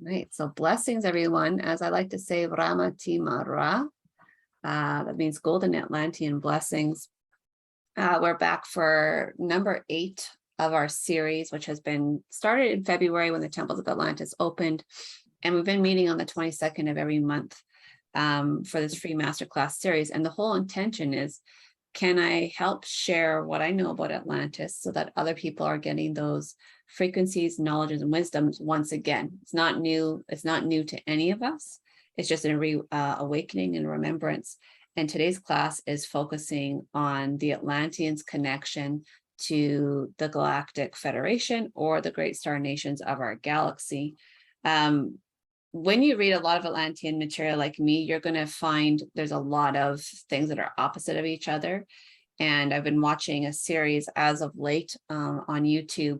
Right. So blessings, everyone. As I like to say, Rama Timara. That means Golden Atlantean blessings. We're back for number 8 of our series, which has been started in February when the Temples of Atlantis opened. And we've been meeting on the 22nd of every month for this free masterclass series. And the whole intention is, can I help share what I know about Atlantis so that other people are getting those frequencies, knowledges, and wisdoms once again? It's not new. It's not new to any of us. It's just a awakening and remembrance. And today's class is focusing on the Atlanteans' connection to the Galactic Federation or the great star nations of our galaxy. When you read a lot of Atlantean material like me, you're going to find there's a lot of things that are opposite of each other. And I've been watching a series as of late on YouTube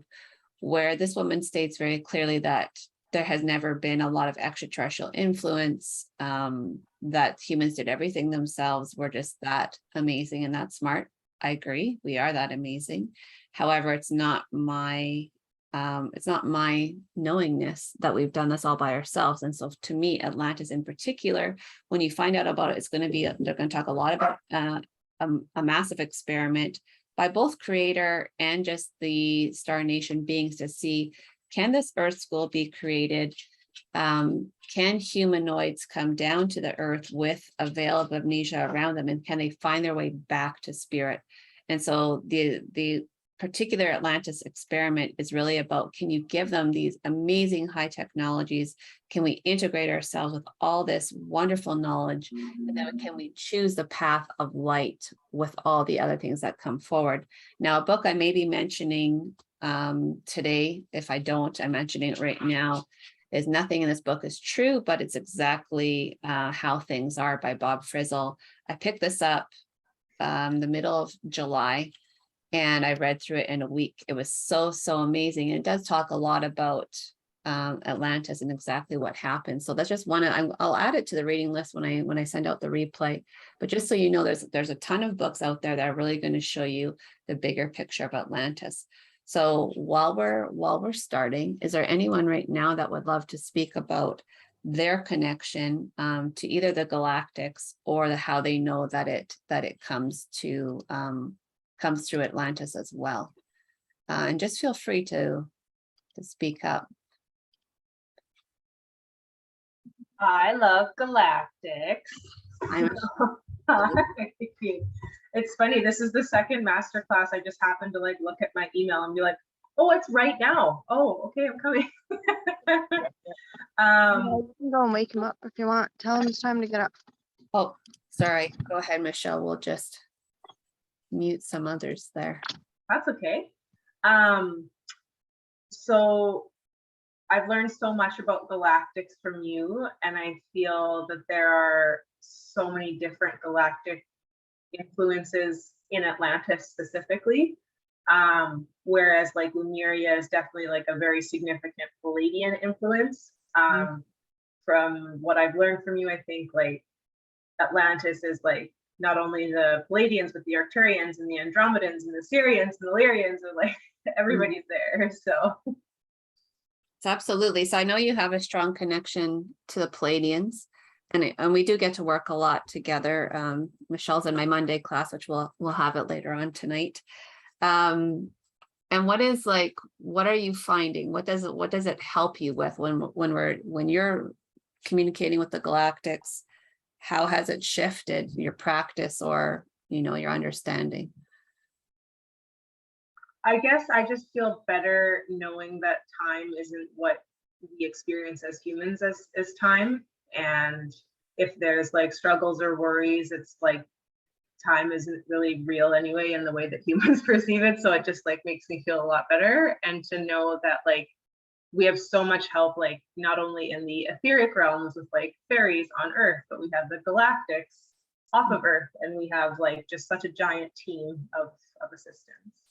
where this woman states very clearly that there has never been a lot of extraterrestrial influence, that humans did everything themselves. We're just that amazing and that smart. I agree. We are that amazing. However, it's not my knowingness that we've done this all by ourselves. And so to me, Atlantis in particular, when you find out about it, it's going to be, they're going to talk a lot about a massive experiment by both creator and just the star nation beings to see, can this Earth school be created? Can humanoids come down to the Earth with a veil of amnesia around them, and can they find their way back to spirit? And so the particular Atlantis experiment is really about, can you give them these amazing high technologies? Can we integrate ourselves with all this wonderful knowledge? And then can we choose the path of light with all the other things that come forward? Now, a book I may be mentioning today, if I don't, I'm mentioning it right now, is Nothing in This Book is True, but it's exactly how things are by Bob Frizzle. I picked this up the middle of July, and I read through it in a week. It was so amazing. And it does talk a lot about Atlantis and exactly what happened. So that's just one. I'll add it to the reading list when I send out the replay. But just so you know, there's a ton of books out there that are really going to show you the bigger picture of Atlantis. So while we're starting, is there anyone right now that would love to speak about their connection to either the Galactics or how they know that it comes through Atlantis as well? And just feel free to speak up. I love Galactics. It's funny, this is the second masterclass. I just happened to look at my email and be like, oh, it's right now. Oh, okay, I'm coming. You can go and wake him up if you want. Tell him it's time to get up. Oh, sorry. Go ahead, Michelle. We'll just mute some others there. That's okay. So I've learned so much about Galactics from you, and I feel that there are so many different galactic influences in Atlantis specifically, whereas Lemuria is definitely a very significant Palladian influence. From what I've learned from you, I think Atlantis is not only the Palladians, but the Arcturians and the Andromedans and the Syrians and the Lyrians, are everybody's there. So it's absolutely. So I know you have a strong connection to the Palladians, and we do get to work a lot together. Michelle's in my Monday class, which we'll have it later on tonight. And what are you finding? What does it help you with when you're communicating with the Galactics? How has it shifted your practice or your understanding? I guess I just feel better knowing that time isn't what we experience as humans as time. And if there's struggles or worries, it's time isn't really real anyway in the way that humans perceive it. So it just makes me feel a lot better. And to know that we have so much help, not only in the etheric realms with fairies on Earth, but we have the Galactics off of Earth, and we have just such a giant team of assistants.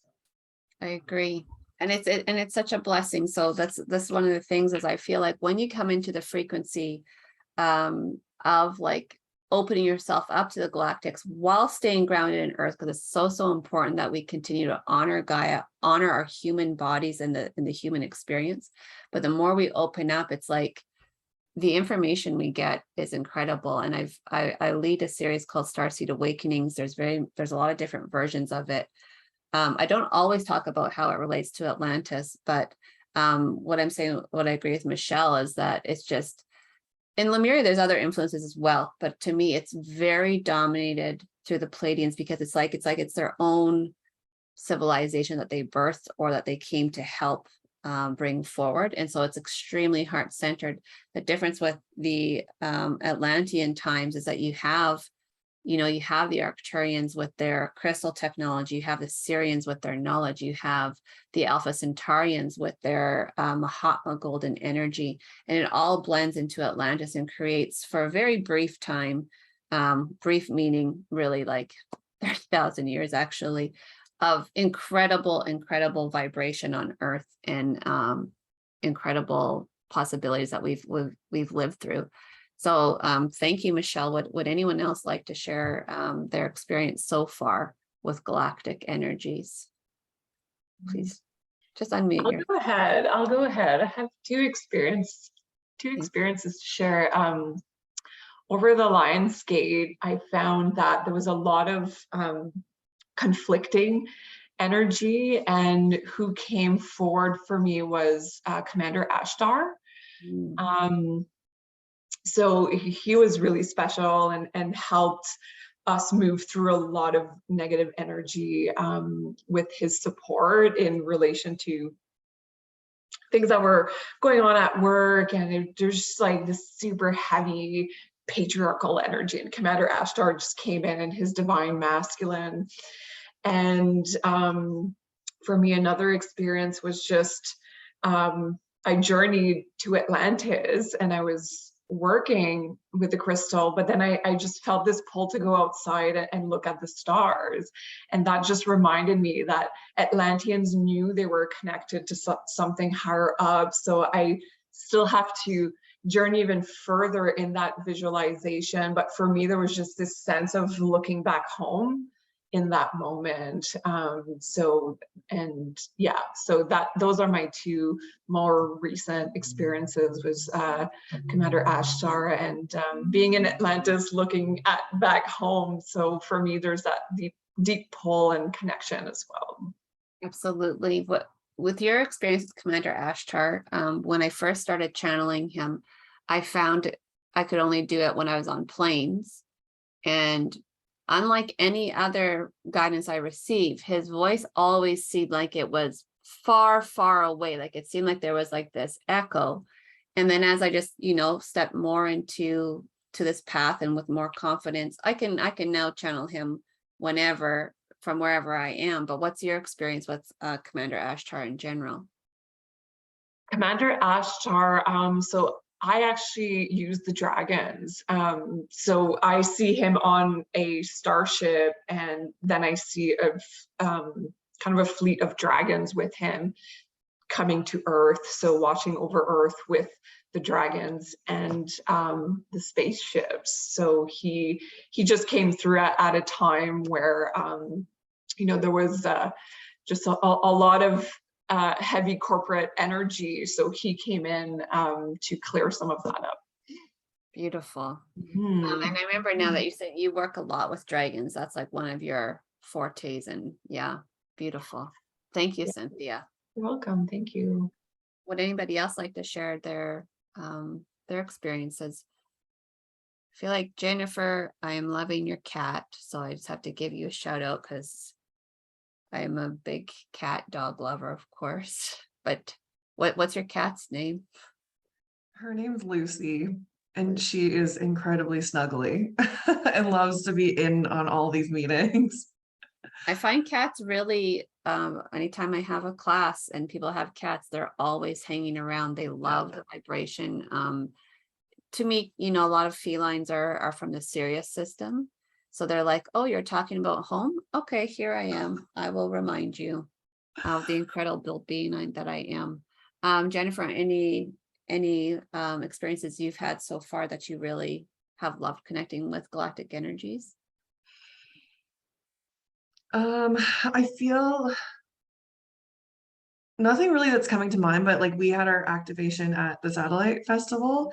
I agree. And it's such a blessing. So that's one of the things is I feel when you come into the frequency of opening yourself up to the Galactics while staying grounded in Earth, because it's so important that we continue to honor Gaia, honor our human bodies and the human experience. But the more we open up, it's the information we get is incredible. And I lead a series called Starseed Awakenings. There's a lot of different versions of it. I don't always talk about how it relates to Atlantis, but what I'm saying, what I agree with Michelle is that it's just, in Lemuria, there's other influences as well, but to me, it's very dominated through the Pleiadians, because it's like it's their own civilization that they birthed or that they came to help bring forward. And so it's extremely heart-centered. The difference with the Atlantean times is that you have the Arcturians with their crystal technology, you have the Syrians with their knowledge, you have the Alpha Centaurians with their Mahatma golden energy, and it all blends into Atlantis and creates, for a very brief time, brief meaning really like 30,000 years actually, of incredible vibration on Earth, and incredible possibilities that we've lived through. So thank you, Michelle. Would anyone else like to share their experience so far with galactic energies? Please just unmute. I'll go ahead. I have two experiences to share. Over the Lionsgate, I found that there was a lot of conflicting energy, and who came forward for me was Commander Ashtar. So he was really special and helped us move through a lot of negative energy with his support in relation to things that were going on at work, and there's just like this super heavy patriarchal energy, and Commander Ashtar just came in his divine masculine. And for me, another experience was just I journeyed to Atlantis, and I was working with the crystal, but then I just felt this pull to go outside and look at the stars, and that just reminded me that Atlanteans knew they were connected to something higher up. So I still have to journey even further in that visualization, but for me there was just this sense of looking back home in that moment. So those are my two more recent experiences, was Commander Ashtar and being in Atlantis looking back home. So for me, there's that deep pull and connection as well. Absolutely. With your experience with Commander Ashtar, when I first started channeling him, I found I could only do it when I was on planes, and unlike any other guidance I received, his voice always seemed like it was far, far away. Like it seemed like there was like this echo. And then as I just, stepped more into this path and with more confidence, I can now channel him whenever, from wherever I am. But what's your experience with Commander Ashtar in general? Commander Ashtar, so I actually use the dragons. So I see him on a starship, and then I see kind of a fleet of dragons with him coming to Earth. So watching over Earth with the dragons and the spaceships. So he just came through at a time where there was just a lot of heavy corporate energy. So he came in to clear some of that up. Beautiful. And I remember now that you said you work a lot with dragons. That's like one of your fortes, and yeah, beautiful. Thank you, Cynthia. You're welcome. Thank you. Would anybody else like to share their experiences? I feel like, Jennifer, I am loving your cat, so I just have to give you a shout out because I am a big cat dog lover, of course. But what's your cat's name? Her name's Lucy, and she is incredibly snuggly and loves to be in on all these meetings. I find cats really, anytime I have a class and people have cats, they're always hanging around. They love the vibration. To me, a lot of felines are from the Sirius system. So they're like, oh, you're talking about home? Okay, here I am. I will remind you of the incredible being that I am. Jennifer, any experiences you've had so far that you really have loved connecting with galactic energies? I feel Nothing really that's coming to mind, but like we had our activation at the Satellite Festival,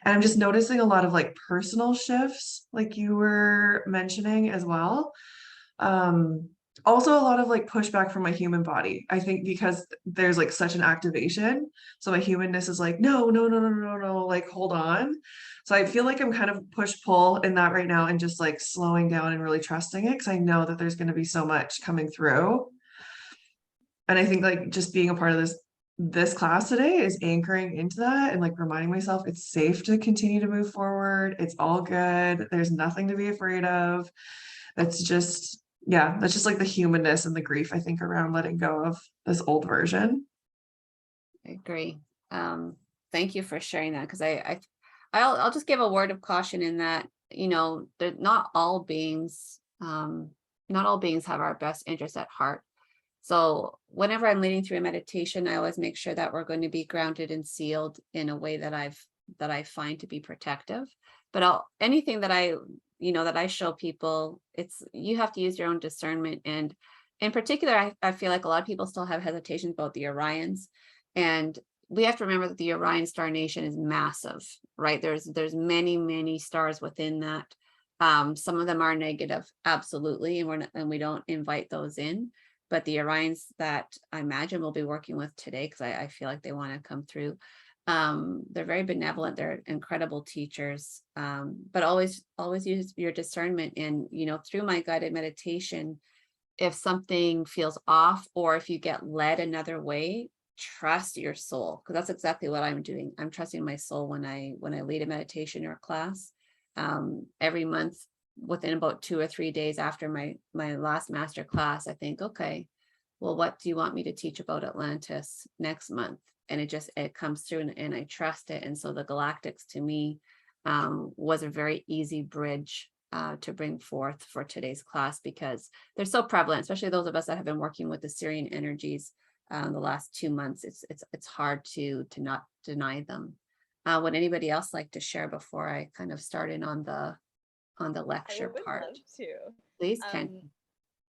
and I'm just noticing a lot of like personal shifts, like you were mentioning as well. Um, Also a lot of like pushback from my human body. I think because there's like such an activation, so my humanness is like, no, no, no, no, no, no, like hold on. So I feel like I'm kind of push-pull in that right now and just like slowing down and really trusting it because I know that there's going to be so much coming through. And I think like just being a part of this class today is anchoring into that and like reminding myself it's safe to continue to move forward. It's all good. There's nothing to be afraid of. That's just, yeah, that's just like the humanness and the grief, I think, around letting go of this old version. I agree. Thank you for sharing that, because I'll just give a word of caution in that, you know, not all beings have our best interests at heart. So whenever I'm leading through a meditation, I always make sure that we're going to be grounded and sealed in a way that I find to be protective. But anything that I show people, you have to use your own discernment. And in particular, I feel like a lot of people still have hesitations about the Orions. And we have to remember that the Orion star nation is massive, right? There's many, many stars within that. Some of them are negative, absolutely, and we don't invite those in. But the Orions that I imagine we'll be working with today, because I feel like they want to come through. They're very benevolent. They're incredible teachers. But always use your discernment. And, you know, through my guided meditation, if something feels off or if you get led another way, trust your soul, because that's exactly what I'm doing. I'm trusting my soul when I lead a meditation or a class. Every month, within about 2 or 3 days after my last master class, I think, okay, well, what do you want me to teach about Atlantis next month? And it comes through, and I trust it. And so the Galactics to me was a very easy bridge to bring forth for today's class, because they're so prevalent, especially those of us that have been working with the Syrian energies the last 2 months. It's hard to not deny them. Would anybody else like to share before I kind of start in on the lecture I would part? love to. Please, Ken.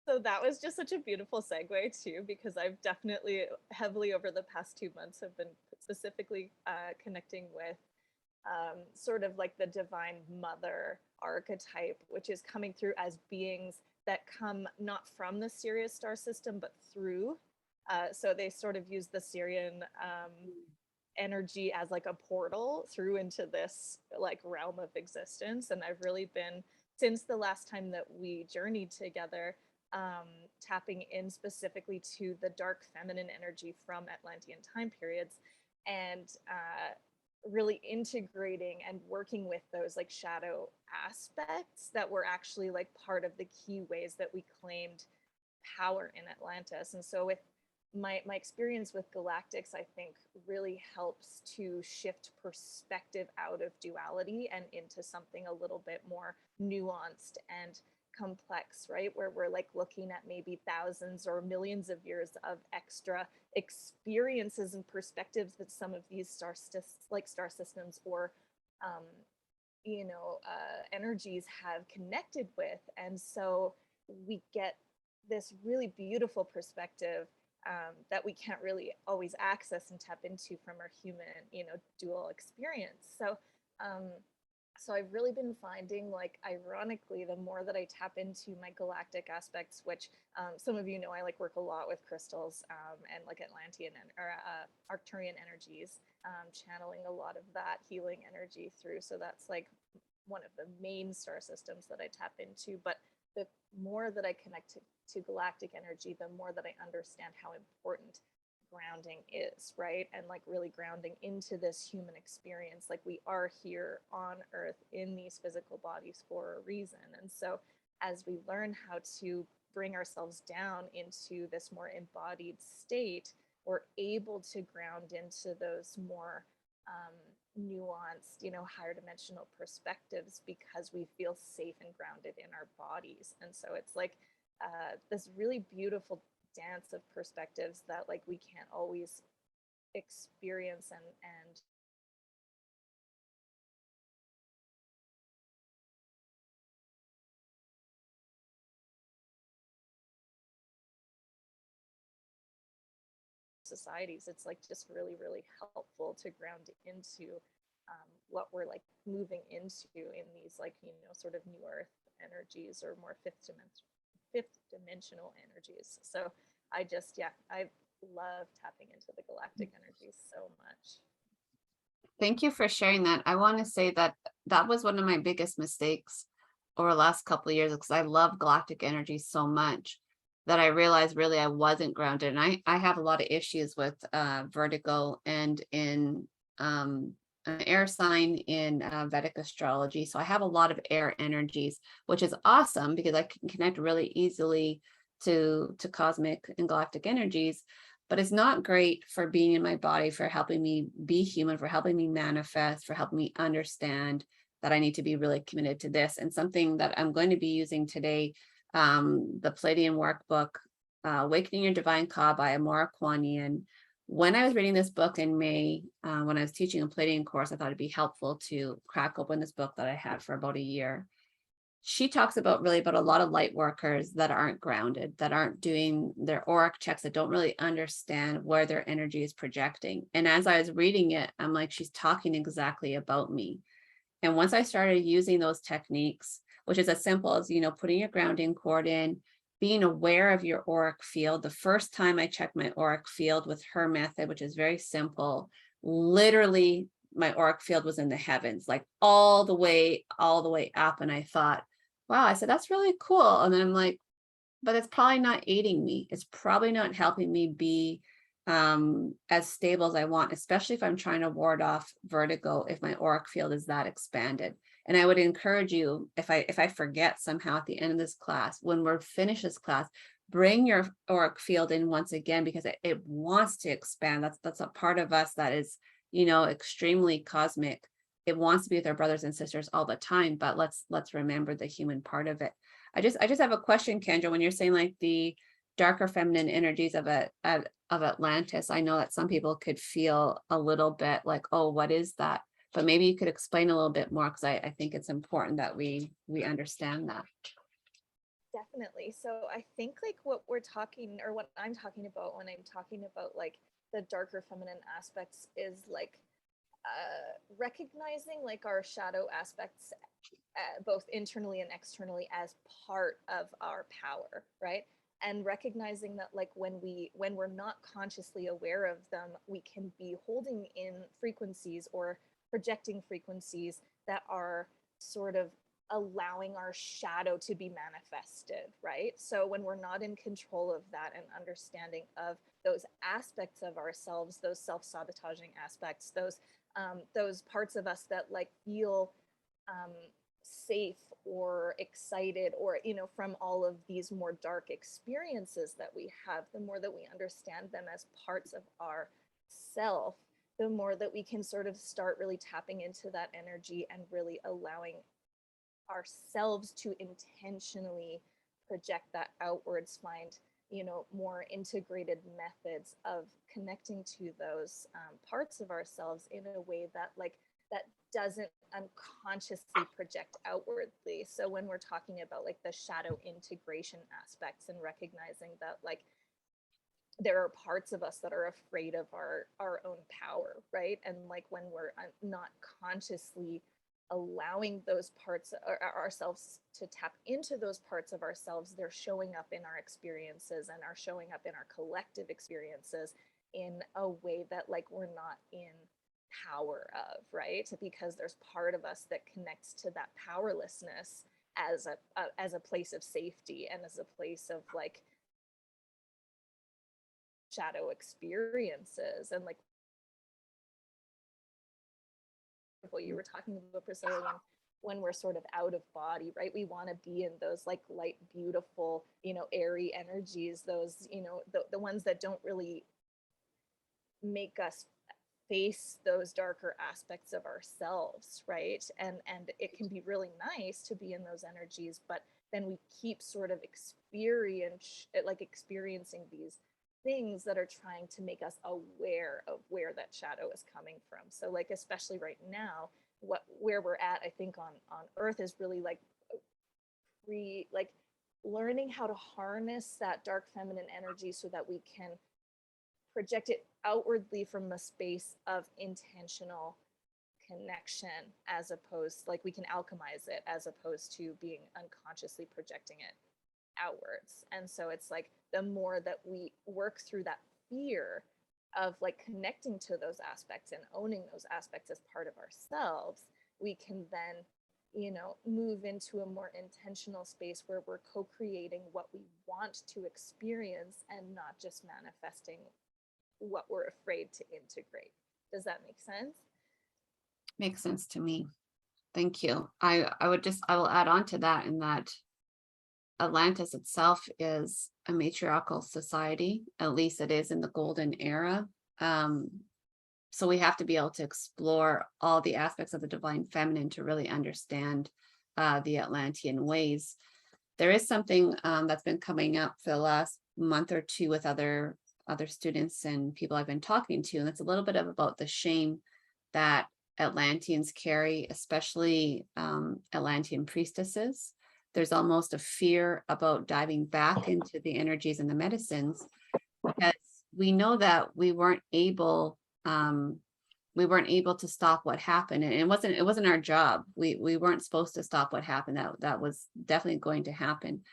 So that was just such a beautiful segue too, because I've definitely heavily over the past 2 months have been specifically connecting with sort of like the divine mother archetype, which is coming through as beings that come not from the Sirius star system, but through. So they sort of use the Syrian energy as like a portal through into this like realm of existence. And I've really been, since the last time that we journeyed together, tapping in specifically to the dark feminine energy from Atlantean time periods, and really integrating and working with those like shadow aspects that were actually like part of the key ways that we claimed power in Atlantis. And so with my experience with Galactics, I think really helps to shift perspective out of duality and into something a little bit more nuanced and complex, right? Where we're like looking at maybe thousands or millions of years of extra experiences and perspectives that some of these star systems or energies have connected with. And so we get this really beautiful perspective that we can't really always access and tap into from our human, dual experience. So I've really been finding, like, ironically, the more that I tap into my galactic aspects, which some of you know, I like work a lot with crystals and like Atlantean or Arcturian energies, channeling a lot of that healing energy through. So that's like one of the main star systems that I tap into. But the more that I connect to galactic energy, the more that I understand how important grounding is, right? And like really grounding into this human experience. Like we are here on Earth in these physical bodies for a reason. And so as we learn how to bring ourselves down into this more embodied state, we're able to ground into those more nuanced, higher dimensional perspectives, because we feel safe and grounded in our bodies. And so it's like this really beautiful dance of perspectives that like we can't always experience and societies, it's like just really, really helpful to ground into what we're like moving into in these like, you know, sort of new earth energies or more fifth dimensional energies. So I just, yeah, I love tapping into the galactic energies so much. Thank you for sharing that. I want to say that that was one of my biggest mistakes over the last couple of years, because I love galactic energy so much that I realized really I wasn't grounded. And I have a lot of issues with vertigo and in an air sign in Vedic astrology. So I have a lot of air energies, which is awesome because I can connect really easily to cosmic and galactic energies. But it's not great for being in my body, for helping me be human, for helping me manifest, for helping me understand that I need to be really committed to this. And something that I'm going to be using today, the Palladian workbook, Awakening Your Divine Ka by Amora Kuan Yin. When I was reading this book in May, when I was teaching a Palladian course, I thought it'd be helpful to crack open this book that I had for about a year. She talks about really about a lot of light workers that aren't grounded, that aren't doing their auric checks, that don't really understand where their energy is projecting. And as I was reading it, I'm like, she's talking exactly about me. And once I started using those techniques, which is as simple as, you know, putting your grounding cord in, being aware of your auric field. The first time I checked my auric field with her method, which is very simple, literally my auric field was in the heavens, like all the way up. And I thought, wow, I said, that's really cool. And then I'm like, but it's probably not aiding me. It's probably not helping me be as stable as I want, especially if I'm trying to ward off vertigo, if my auric field is that expanded. And I would encourage you, if I forget somehow at the end of this class, when we're finished this class, bring your auric field in once again, because it wants to expand. That's a part of us that is, you know, extremely cosmic. It wants to be with our brothers and sisters all the time, but let's remember the human part of it. I just have a question, Kendra, when you're saying like the darker feminine energies of Atlantis. I know that some people could feel a little bit like, oh, what is that? But maybe you could explain a little bit more, because I think it's important that we understand that. Definitely. So I think like what we're talking, or what I'm talking about when I'm talking about like the darker feminine aspects, is like recognizing like our shadow aspects both internally and externally as part of our power, right? And recognizing that like when we're not consciously aware of them, we can be holding in frequencies or projecting frequencies that are sort of allowing our shadow to be manifested, right? So when we're not in control of that and understanding of those aspects of ourselves, those self-sabotaging aspects, those parts of us that like feel safe or excited, or, you know, from all of these more dark experiences that we have, the more that we understand them as parts of our self, the more that we can sort of start really tapping into that energy and really allowing ourselves to intentionally project that outwards, find, you know, more integrated methods of connecting to those parts of ourselves in a way that like that doesn't unconsciously project outwardly. So when we're talking about like the shadow integration aspects and recognizing that like there are parts of us that are afraid of our own power, right? And like when we're not consciously allowing those parts ourselves to tap into those parts of ourselves, they're showing up in our experiences and are showing up in our collective experiences in a way that like we're not in power of, right? Because there's part of us that connects to that powerlessness as a place of safety and as a place of like shadow experiences. And like what you were talking about, Priscilla, when we're sort of out of body, right? We want to be in those like light, beautiful, you know, airy energies, those, you know, the ones that don't really make us face those darker aspects of ourselves, right? And it can be really nice to be in those energies, but then we keep sort of experiencing these things that are trying to make us aware of where that shadow is coming from. So like, especially right now, where we're at, I think on Earth is really like learning how to harness that dark feminine energy so that we can project it outwardly from a space of intentional connection, as opposed, like we can alchemize it as opposed to being unconsciously projecting it outwards. And so it's like the more that we work through that fear of like connecting to those aspects and owning those aspects as part of ourselves, we can then, you know, move into a more intentional space where we're co-creating what we want to experience and not just manifesting what we're afraid to integrate. Does that make sense? Makes sense to me. Thank you. I will add on to that, in that Atlantis itself is a matriarchal society, at least it is in the golden era. So we have to be able to explore all the aspects of the divine feminine to really understand the Atlantean ways. There is something that's been coming up for the last month or two with other students and people I've been talking to, and it's a little bit about the shame that Atlanteans carry, especially Atlantean priestesses. There's almost a fear about diving back into the energies and the medicines, because we know that we weren't able to stop what happened, and it wasn't our job. We weren't supposed to stop what happened. That was definitely going to happen.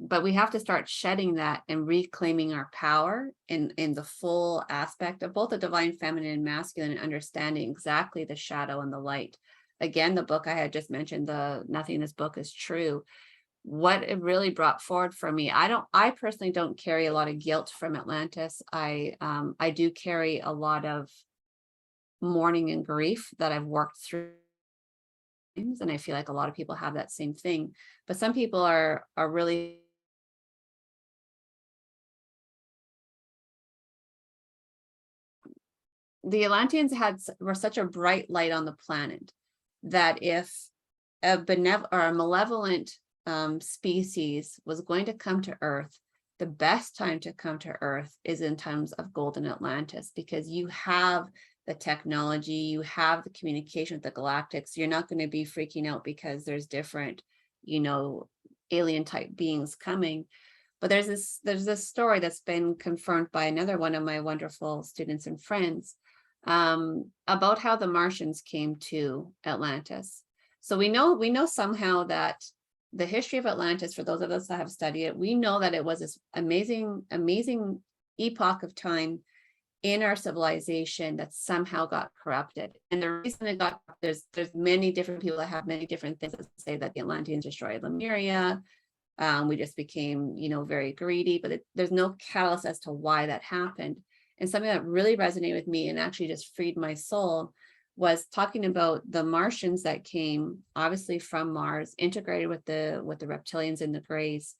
But we have to start shedding that and reclaiming our power in the full aspect of both the divine feminine and masculine, and understanding exactly the shadow and the light. Again, the book I had just mentioned, the Nothingness book, is true. What it really brought forward for me, I personally don't carry a lot of guilt from Atlantis. I do carry a lot of mourning and grief that I've worked through, and I feel like a lot of people have that same thing. But some people are really the Atlanteans were such a bright light on the planet that if a malevolent species was going to come to Earth, the best time to come to Earth is in times of Golden Atlantis, because you have the technology, you have the communication with the Galactics. You're not going to be freaking out because there's different, alien type beings coming. But there's this story that's been confirmed by another one of my wonderful students and friends, about how the Martians came to Atlantis. So we know somehow that the history of Atlantis, for those of us that have studied it, we know that it was this amazing epoch of time in our civilization that somehow got corrupted. And the reason it got, there's many different people that have many different things that say that the Atlanteans destroyed Lemuria. We just became, very greedy, but there's no catalyst as to why that happened. And something that really resonated with me and actually just freed my soul was talking about the Martians that came, obviously from Mars, integrated with the reptilians and the Greys,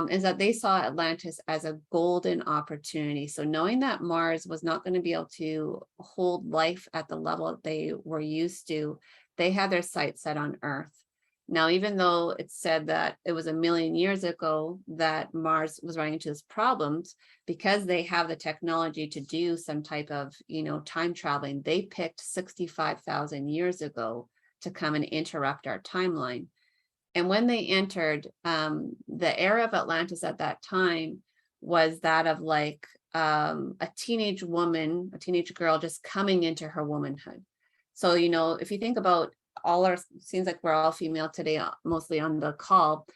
is that they saw Atlantis as a golden opportunity. So knowing that Mars was not going to be able to hold life at the level that they were used to, they had their sights set on Earth. Now, even though it's said that it was 1 million years ago that Mars was running into these problems, because they have the technology to do some type of, time traveling, they picked 65,000 years ago to come and interrupt our timeline. And when they entered, the era of Atlantis at that time was that of like a teenage woman, a teenage girl just coming into her womanhood. So, if you think about seems like we're all female today, mostly on the call,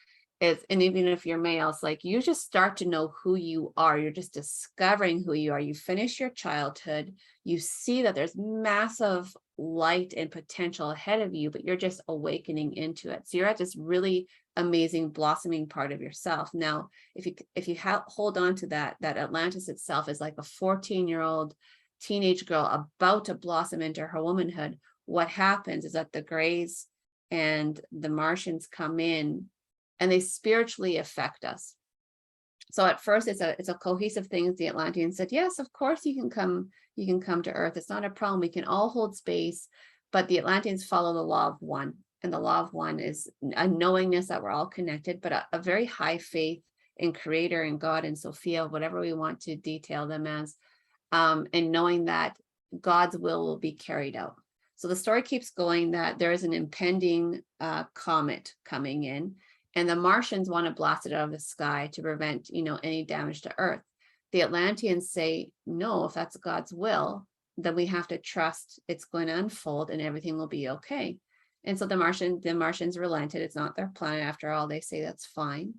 and even if you're male, it's like you just start to know who you are. You're just discovering who you are. You finish your childhood, you see that there's massive light and potential ahead of you, but you're just awakening into it. So you're at this really amazing blossoming part of yourself. Now, if you hold on to that Atlantis itself is like a 14-year-old teenage girl about to blossom into her womanhood. What happens is that the Greys and the Martians come in and they spiritually affect us. So at first it's a cohesive thing. The Atlanteans said, yes, of course you can come to Earth. It's not a problem. We can all hold space. But the Atlanteans follow the law of one. And the law of one is a knowingness that we're all connected, but a very high faith in Creator and God and Sophia, whatever we want to detail them as, and knowing that God's will be carried out. So the story keeps going that there is an impending comet coming in, and the Martians want to blast it out of the sky to prevent, any damage to Earth. the Atlanteans say, no, if that's God's will, then we have to trust it's going to unfold and everything will be okay. And so the Martians relented. It's not their planet after all. They say that's fine.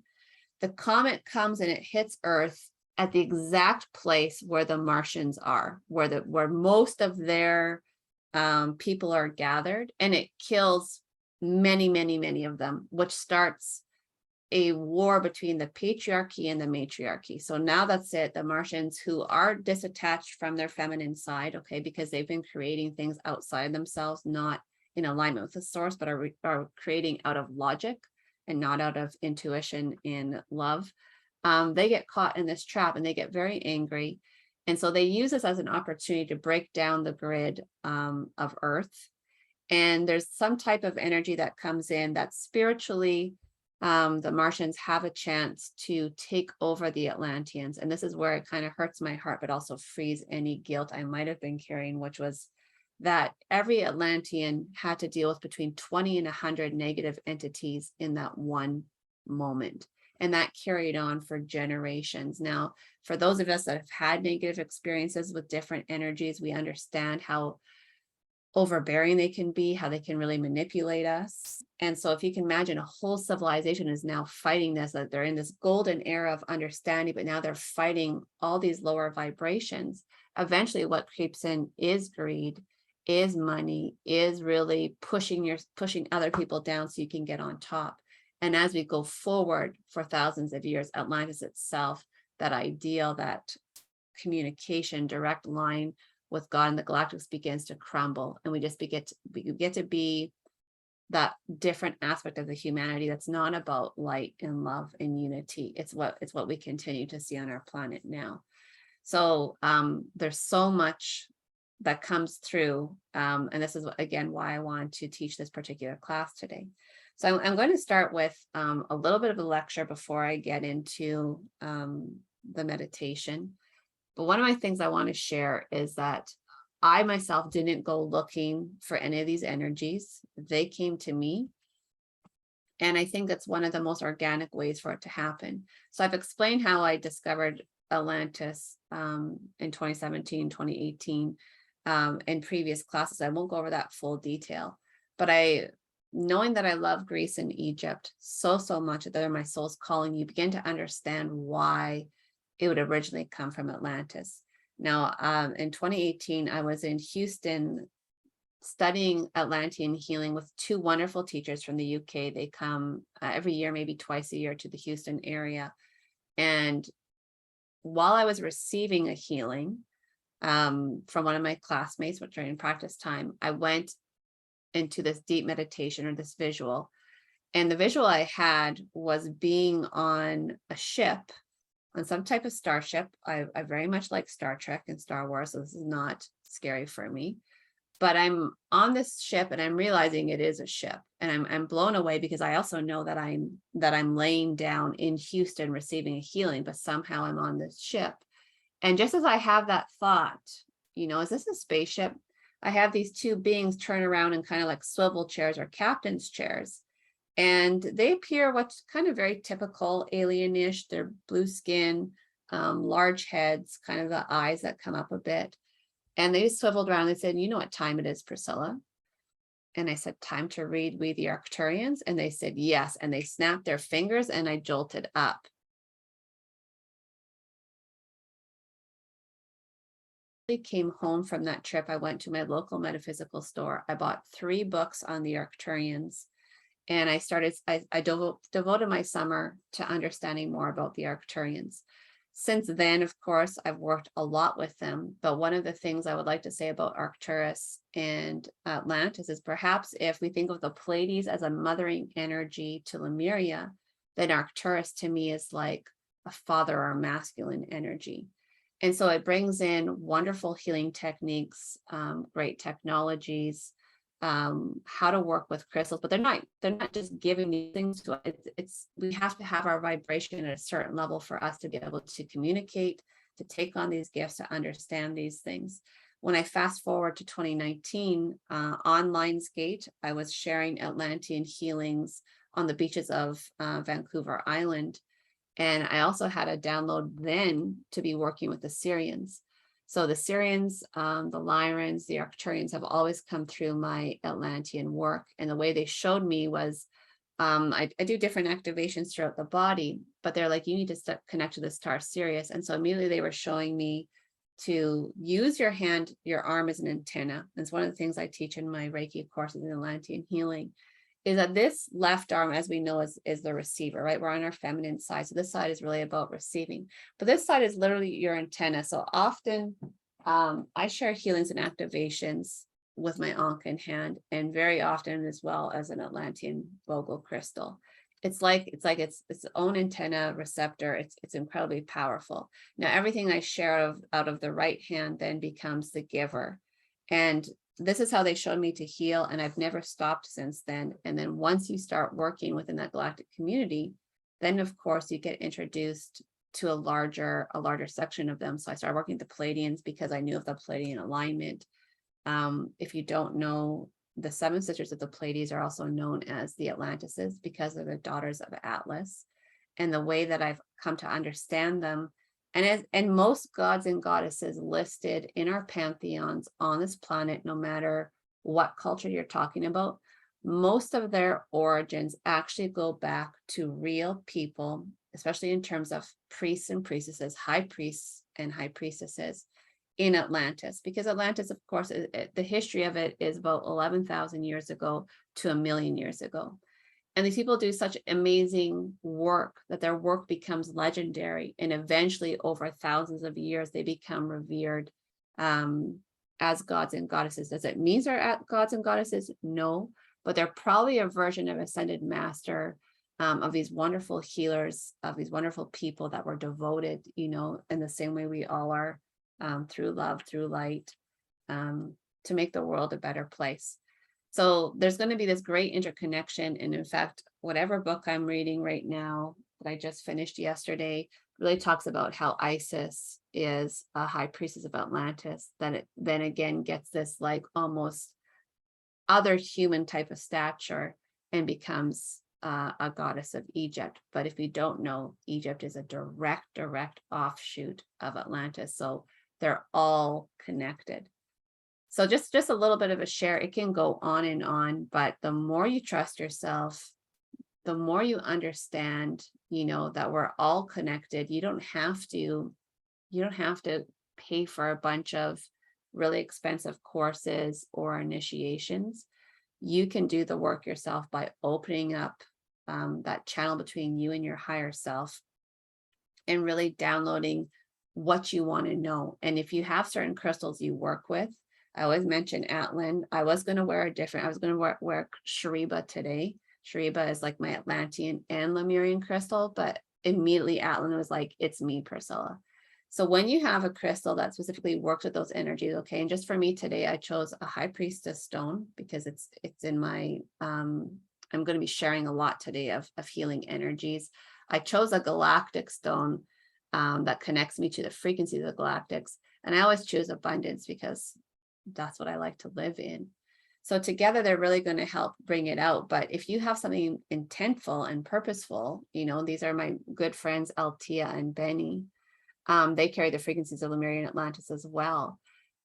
The comet comes and it hits Earth at the exact place where the Martians are, where most of their people are gathered, and it kills many, many, many of them, which starts a war between the patriarchy and the matriarchy. So now that's it. The Martians, who are disattached from their feminine side, okay, because they've been creating things outside themselves, not in alignment with the source, but are creating out of logic and not out of intuition and love. They get caught in this trap and they get very angry. And so they use this as an opportunity to break down the grid of Earth. And there's some type of energy that comes in that spiritually, the Martians have a chance to take over the Atlanteans. And this is where it kind of hurts my heart, but also frees any guilt I might have been carrying, which was that every Atlantean had to deal with between 20 and 100 negative entities in that one moment. And that carried on for generations. Now, for those of us that have had negative experiences with different energies, we understand how overbearing they can be, how they can really manipulate us. And so if you can imagine, a whole civilization is now fighting this, that they're in this golden era of understanding, but now they're fighting all these lower vibrations. Eventually what creeps in is greed, is money, is really pushing other people down so you can get on top. And as we go forward for thousands of years, Atlantis itself, that ideal, that communication, direct line with God and the Galactics begins to crumble. And we get to be that different aspect of the humanity that's not about light and love and unity. It's what we continue to see on our planet now. So there's so much that comes through. And this is, again, why I wanted to teach this particular class today. So I'm going to start with a little bit of a lecture before I get into the meditation. But one of my things I want to share is that I myself didn't go looking for any of these energies. They came to me. And I think that's one of the most organic ways for it to happen. So I've explained how I discovered Atlantis in 2017, 2018 in previous classes. I won't go over that full detail, but knowing that I love Greece and Egypt so much that they're my soul's calling, you begin to understand why it would originally come from Atlantis. Now, in 2018, I was in Houston studying Atlantean healing with two wonderful teachers from the UK. They come every year, maybe twice a year, to the Houston area. And while I was receiving a healing from one of my classmates, which during practice time, I went into this deep meditation, or this visual. And the visual I had was being on a ship, on some type of starship. I very much like Star Trek and Star Wars, so this is not scary for me. But I'm on this ship and I'm realizing it is a ship, and I'm blown away because I also know that I'm laying down in Houston receiving a healing, but somehow I'm on this ship. And just as I have that thought, is this a spaceship? I have these two beings turn around in kind of like swivel chairs or captain's chairs. And they appear what's kind of very typical alienish. They're blue skin, large heads, kind of the eyes that come up a bit. And they swiveled around and said, "You know what time it is, Priscilla?" And I said, "Time to read We the Arcturians?" And they said, "Yes." And they snapped their fingers and I jolted up. Came home from that trip, I went to my local metaphysical store. I bought 3 books on the Arcturians. And I devoted my summer to understanding more about the Arcturians. Since then, of course, I've worked a lot with them. But one of the things I would like to say about Arcturus and Atlantis is, perhaps if we think of the Pleiades as a mothering energy to Lemuria, then Arcturus to me is like a father or masculine energy. And so it brings in wonderful healing techniques, great technologies, how to work with crystals, but they're not just giving these things to us. We have to have our vibration at a certain level for us to be able to communicate, to take on these gifts, to understand these things. When I fast forward to 2019, on Lionsgate, I was sharing Atlantean healings on the beaches of Vancouver Island. And I also had a download then to be working with the Syrians. So the Syrians, the Lyrans, the Arcturians have always come through my Atlantean work. And the way they showed me was, I do different activations throughout the body, but they're like, you need to connect to the star Sirius. And so immediately they were showing me to use your hand, your arm as an antenna. That's one of the things I teach in my Reiki courses in Atlantean healing, is that this left arm, as we know, is the receiver, right? We're on our feminine side. So this side is really about receiving, but this side is literally your antenna. So often I share healings and activations with my Ankh in hand, and very often as well as an Atlantean Vogel crystal. It's its own antenna receptor. It's incredibly powerful. Now, everything I share out of the right hand then becomes the giver. And this is how they showed me to heal, and I've never stopped since then. And then once you start working within that galactic community, then of course you get introduced to a larger section of them. So I started working with the Pleiadians because I knew of the Pleiadian alignment. If you don't know, the seven sisters of the Pleiades are also known as the Atlantises because they're the daughters of Atlas. And the way that I've come to understand them, and most gods and goddesses listed in our pantheons on this planet, no matter what culture you're talking about, most of their origins actually go back to real people, especially in terms of priests and priestesses, high priests and high priestesses in Atlantis, because Atlantis, of course, the history of it is about 11,000 years ago to 1,000,000 years ago. And these people do such amazing work that their work becomes legendary. And eventually, over thousands of years, they become revered as gods and goddesses. Does it mean they're gods and goddesses? No, but they're probably a version of ascended master, of these wonderful healers, of these wonderful people that were devoted, in the same way we all are, through love, through light, to make the world a better place. So there's going to be this great interconnection. And in fact, whatever book I'm reading right now that I just finished yesterday really talks about how Isis is a high priestess of Atlantis, that it then again gets this like almost other human type of stature and becomes a goddess of Egypt. But if you don't know, Egypt is a direct offshoot of Atlantis. So they're all connected. So just a little bit of a share. It can go on and on, but the more you trust yourself, the more you understand, that we're all connected. You don't have to pay for a bunch of really expensive courses or initiations. You can do the work yourself by opening up that channel between you and your higher self and really downloading what you want to know. And if you have certain crystals you work with, I always mention Atlan. I was going to wear wear Shariba today. Shariba is like my Atlantean and Lemurian crystal, but immediately Atlan was like, it's me, Priscilla. So when you have a crystal that specifically works with those energies, okay, and just for me today, I chose a high priestess stone because it's in my, I'm going to be sharing a lot today of healing energies. I chose a galactic stone that connects me to the frequency of the galactics. And I always choose abundance because that's what I like to live in. So together, they're really going to help bring it out. But if you have something intentful and purposeful, these are my good friends, Altia and Benny. They carry the frequencies of Lemurian Atlantis as well.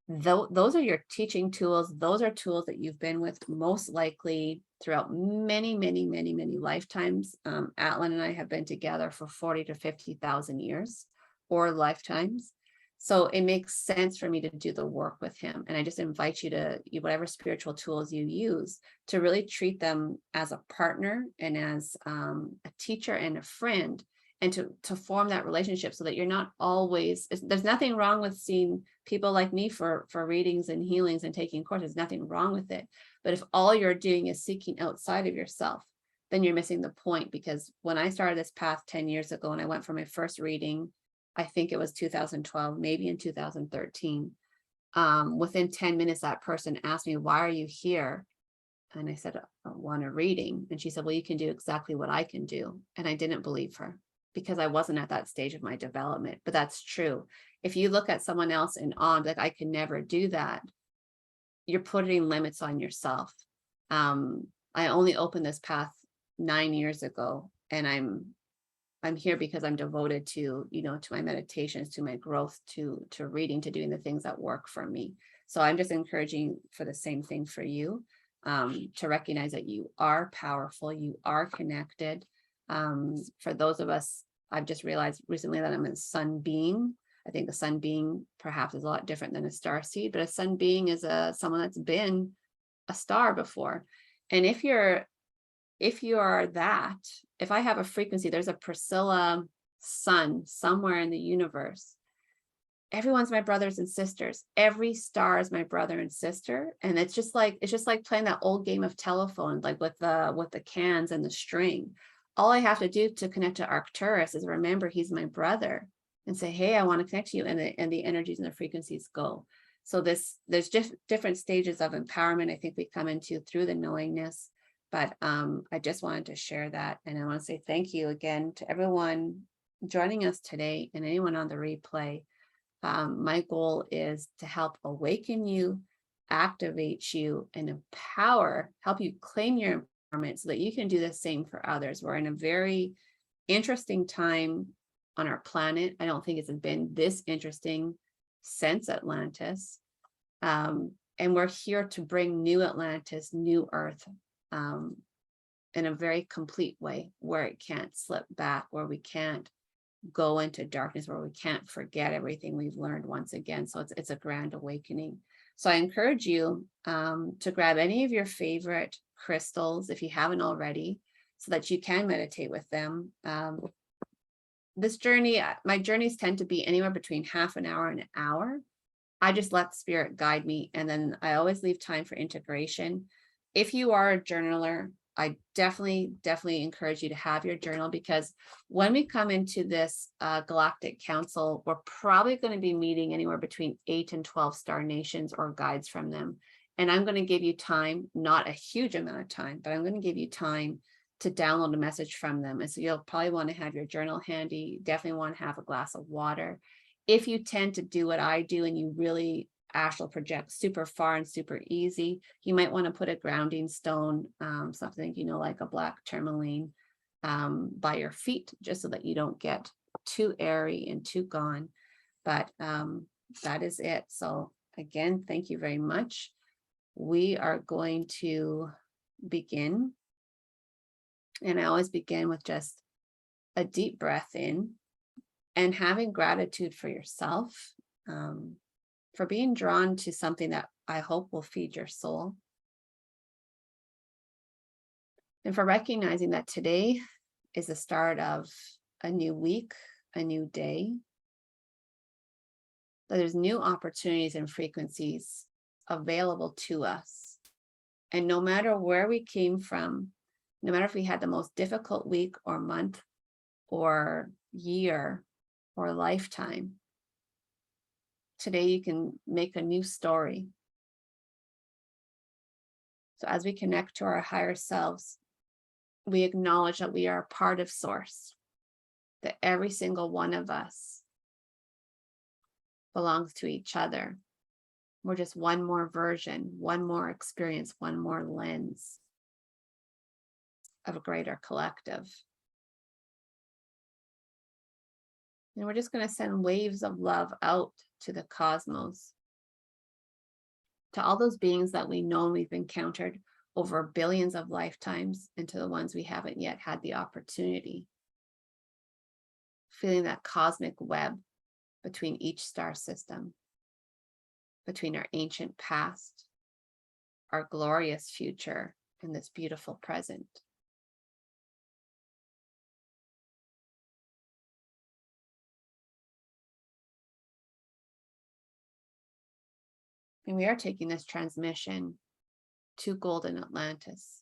Those are your teaching tools. Those are tools that you've been with most likely throughout many lifetimes. Atlan and I have been together for 40 to 50,000 years or lifetimes. So it makes sense for me to do the work with him. And I just invite you to, whatever spiritual tools you use, to really treat them as a partner and as a teacher and a friend, and to form that relationship so that you're not always, there's nothing wrong with seeing people like me for readings and healings and taking courses, nothing wrong with it. But if all you're doing is seeking outside of yourself, then you're missing the point. Because when I started this path 10 years ago and I went for my first reading, I think it was 2012, maybe in 2013. Within 10 minutes, that person asked me, why are you here? And I said, I want a reading. And she said, well, you can do exactly what I can do. And I didn't believe her because I wasn't at that stage of my development. But that's true. If you look at someone else in awe, like, I can never do that, you're putting limits on yourself. I only opened this path 9 years ago, and I'm here because I'm devoted to, to my meditations, to my growth, to reading, to doing the things that work for me. So I'm just encouraging for the same thing for you, to recognize that you are powerful, you are connected. For those of us, I've just realized recently that I'm a sun being. I think a sun being perhaps is a lot different than a star seed, but a sun being is someone that's been a star before. And if you are that, if I have a frequency, there's a Priscilla sun somewhere in the universe. Everyone's my brothers and sisters. Every star is my brother and sister. And it's just like playing that old game of telephone, like with the cans and the string. All I have to do to connect to Arcturus is remember he's my brother and say, hey, I want to connect to you. And the energies and the frequencies go. So there's different stages of empowerment I think we come into through the knowingness. But I just wanted to share that. And I want to say thank you again to everyone joining us today and anyone on the replay. My goal is to help awaken you, activate you, and help you claim your empowerment so that you can do the same for others. We're in a very interesting time on our planet. I don't think it's been this interesting since Atlantis. And we're here to bring new Atlantis, new Earth, in a very complete way where it can't slip back, where we can't go into darkness, where we can't forget everything we've learned once again. So it's a grand awakening. So I encourage you to grab any of your favorite crystals if you haven't already, so that you can meditate with them. This journey, my journeys tend to be anywhere between half an hour and an hour. I just let spirit guide me, and then I always leave time for integration. If you are a journaler, I definitely encourage you to have your journal, because when we come into this Galactic Council, we're probably going to be meeting anywhere between 8 and 12 star nations or guides from them. And I'm going to give you time, not a huge amount of time, but I'm going to give you time to download a message from them. And so you'll probably want to have your journal handy. Definitely want to have a glass of water. If you tend to do what I do and you really astral project super far and super easy, you might want to put a grounding stone, something, like a black tourmaline, by your feet, just so that you don't get too airy and too gone. But that is it. So again, thank you very much. We are going to begin. And I always begin with just a deep breath in and having gratitude for yourself, for being drawn to something that I hope will feed your soul. And for recognizing that today is the start of a new week, a new day. That there's new opportunities and frequencies available to us. And no matter where we came from, no matter if we had the most difficult week or month or year or lifetime, today you can make a new story. So as we connect to our higher selves, we acknowledge that we are a part of Source, that every single one of us belongs to each other. We're just one more version, one more experience, one more lens of a greater collective. And we're just going to send waves of love out to the cosmos, to all those beings that we know we've encountered over billions of lifetimes, and to the ones we haven't yet had the opportunity. Feeling that cosmic web between each star system, between our ancient past, our glorious future, and this beautiful present. And we are taking this transmission to Golden Atlantis.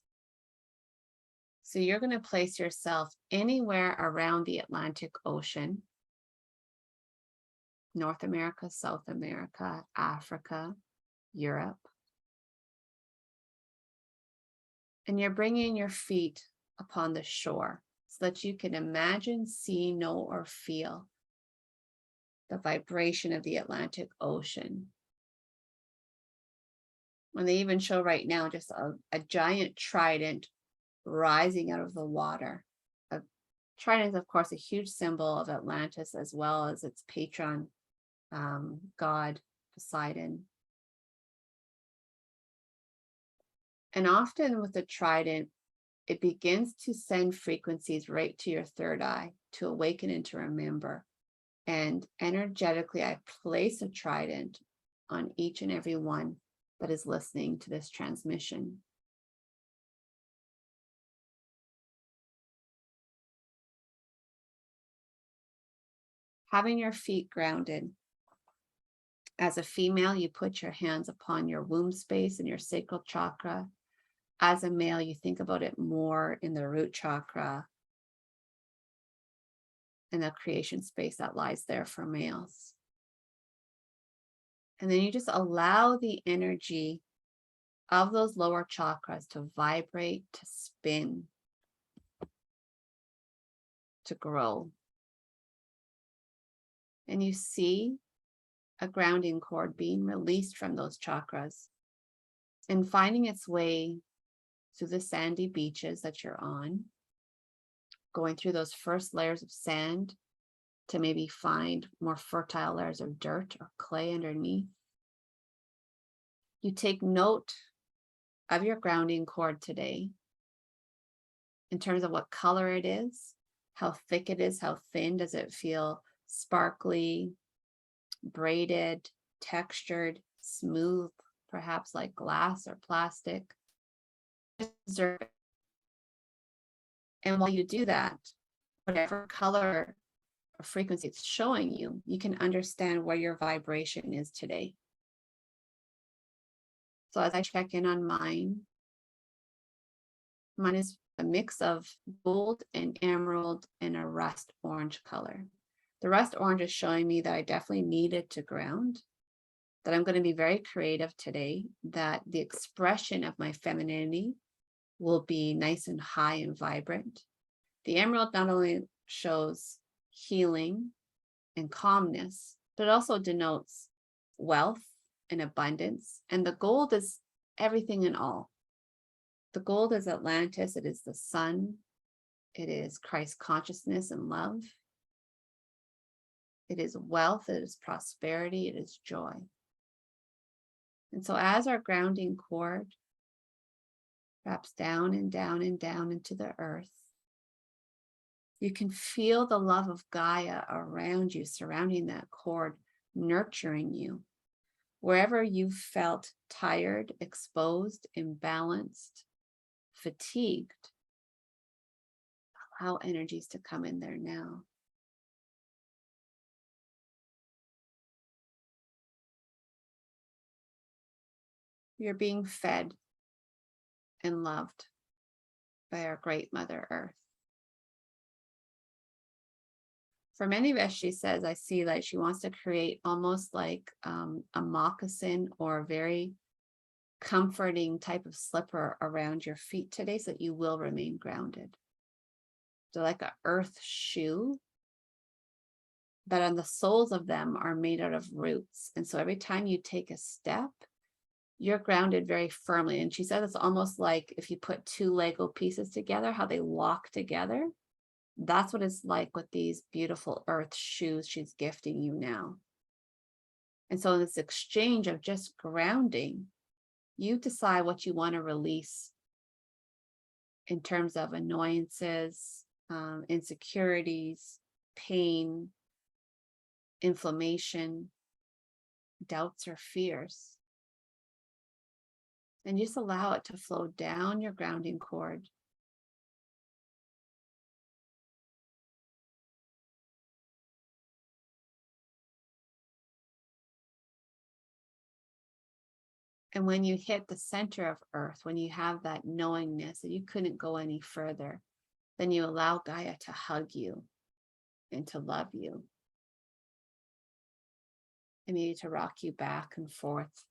So you're going to place yourself anywhere around the Atlantic Ocean, North America, South America, Africa, Europe. And you're bringing your feet upon the shore so that you can imagine, see, know, or feel the vibration of the Atlantic Ocean. And they even show right now just a giant trident rising out of the water, a Trident is, of course, a huge symbol of Atlantis, as well as its patron god, Poseidon. And often with the trident, it begins to send frequencies right to your third eye to awaken and to remember. And energetically, I place a trident on each and every one that is listening to this transmission. Having your feet grounded. As a female, you put your hands upon your womb space and your sacral chakra. As a male, you think about it more in the root chakra and the creation space that lies there for males. And then you just allow the energy of those lower chakras to vibrate, to spin, to grow. And you see a grounding cord being released from those chakras and finding its way through the sandy beaches that you're on, going through those first layers of sand to maybe find more fertile layers of dirt or clay underneath. You take note of your grounding cord today in terms of what color it is, how thick it is, how thin. Does it feel sparkly, braided, textured, smooth, perhaps like glass or plastic? Observe it. And while you do that, whatever color or frequency it's showing you, you can understand where your vibration is today. So as I check in on mine is a mix of gold and emerald and a rust orange color. The rust orange is showing me that I definitely needed to ground, that I'm going to be very creative today, that the expression of my femininity will be nice and high and vibrant. The emerald not only shows healing and calmness, but it also denotes wealth and abundance. And the gold is everything and all. The gold is Atlantis. It is the sun. It is Christ consciousness and love. It is wealth. It is prosperity. It is joy. And so as our grounding cord wraps down and down and down into the earth, you can feel the love of Gaia around you, surrounding that cord, nurturing you. Wherever you felt tired, exposed, imbalanced, fatigued, allow energies to come in there now. You're being fed and loved by our great Mother Earth. For many of us, she says, I see like she wants to create almost like a moccasin or a very comforting type of slipper around your feet today so that you will remain grounded. So like an earth shoe, but on the soles of them are made out of roots. And so every time you take a step, you're grounded very firmly. And she said it's almost like if you put two Lego pieces together, how they walk together. That's what it's like with these beautiful earth shoes she's gifting you now. And so in this exchange of just grounding, you decide what you want to release in terms of annoyances, insecurities, pain, inflammation, doubts or fears. And just allow it to flow down your grounding cord. And when you hit the center of earth, when you have that knowingness that you couldn't go any further, then you allow Gaia to hug you and to love you. And maybe to rock you back and forth.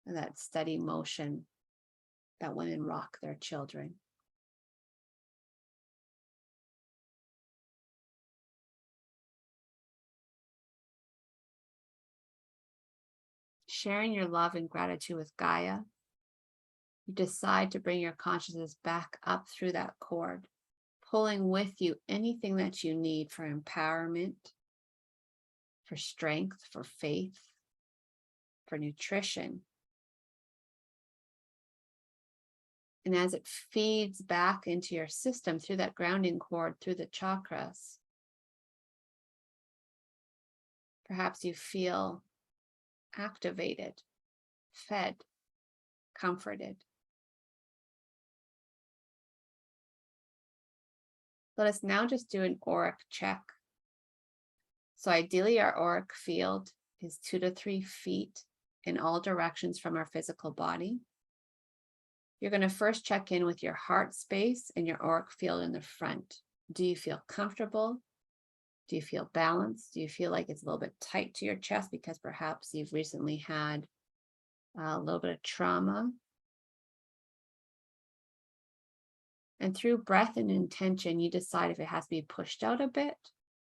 And that steady motion that women rock their children. Sharing your love and gratitude with Gaia, you decide to bring your consciousness back up through that cord, pulling with you anything that you need for empowerment, for strength, for faith, for nutrition. And as it feeds back into your system through that grounding cord, through the chakras, perhaps you feel activated, fed, comforted. Let us now just do an auric check. So ideally our auric field is 2 to 3 feet in all directions from our physical body. You're going to first check in with your heart space and your auric field in the front. Do you feel comfortable? Do you feel balanced? Do you feel like it's a little bit tight to your chest because perhaps you've recently had a little bit of trauma? And through breath and intention, you decide if it has to be pushed out a bit,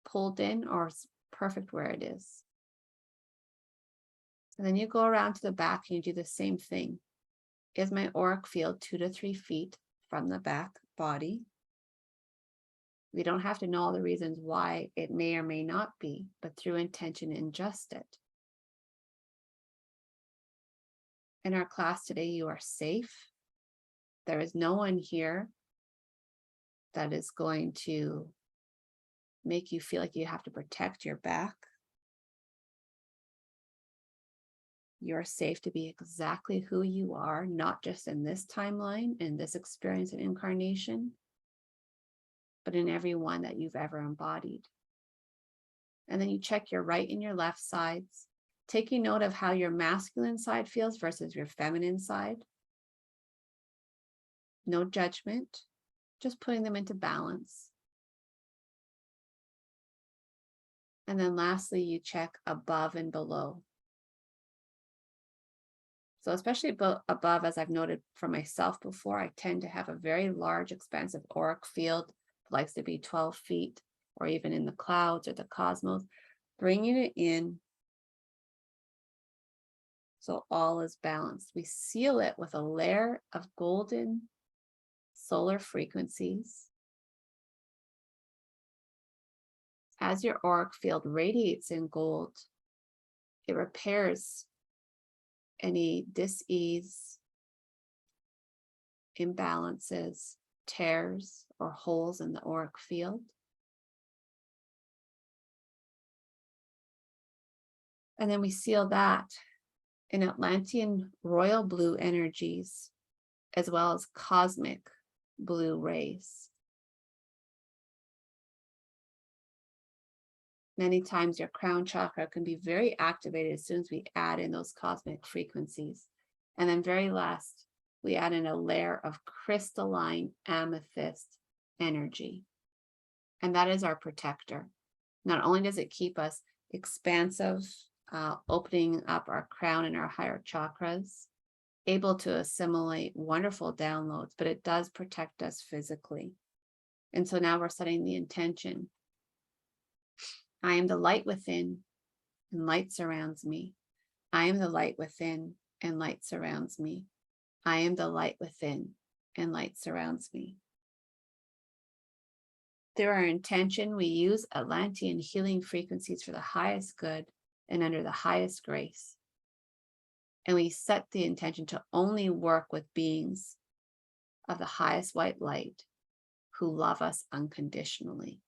pulled in, or it's perfect where it is. And then you go around to the back and you do the same thing. Is my auric field 2 to 3 feet from the back body? We don't have to know all the reasons why it may or may not be, but through intention, adjust it. In our class today, you are safe. There is no one here that is going to make you feel like you have to protect your back. You're safe to be exactly who you are, not just in this timeline, in this experience and incarnation, but in every one that you've ever embodied. And then you check your right and your left sides, taking note of how your masculine side feels versus your feminine side. No judgment, just putting them into balance. And then lastly, you check above and below. So especially above, as I've noted for myself before, I tend to have a very large, expansive auric field. It likes to be 12 feet or even in the clouds or the cosmos, bringing it in so all is balanced. We seal it with a layer of golden solar frequencies. As your auric field radiates in gold, it repairs any dis-ease, imbalances, tears, or holes in the auric field. And then we seal that in Atlantean royal blue energies, as well as cosmic blue rays. Many times your crown chakra can be very activated as soon as we add in those cosmic frequencies. And then very last, we add in a layer of crystalline amethyst energy. And that is our protector. Not only does it keep us expansive, opening up our crown and our higher chakras, able to assimilate wonderful downloads, but it does protect us physically. And so now we're setting the intention. I am the light within, and light surrounds me. I am the light within, and light surrounds me. I am the light within, and light surrounds me. Through our intention, we use Atlantean healing frequencies for the highest good and under the highest grace. And we set the intention to only work with beings of the highest white light who love us unconditionally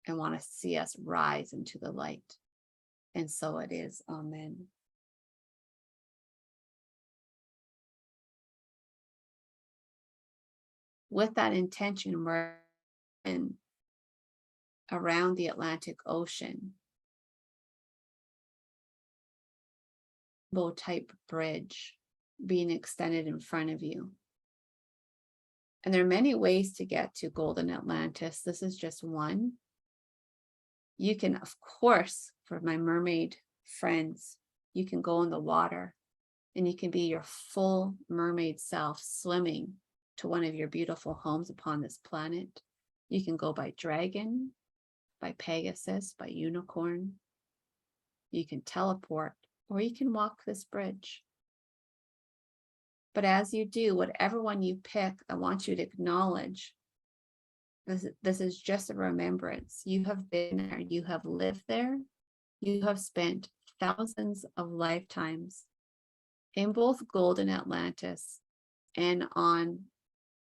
and want to see us rise into the light. And so it is. Amen. With that intention, we're in around the Atlantic Ocean, bow type bridge being extended in front of you. And there are many ways to get to Golden Atlantis. This is just one. You can, of course, for my mermaid friends, you can go in the water and you can be your full mermaid self swimming to one of your beautiful homes upon this planet. You can go by dragon, by Pegasus, by unicorn. You can teleport, or you can walk this bridge. But as you do, whatever one you pick, I want you to acknowledge This is just a remembrance. You have been there, you have lived there, you have spent thousands of lifetimes in both Golden Atlantis and on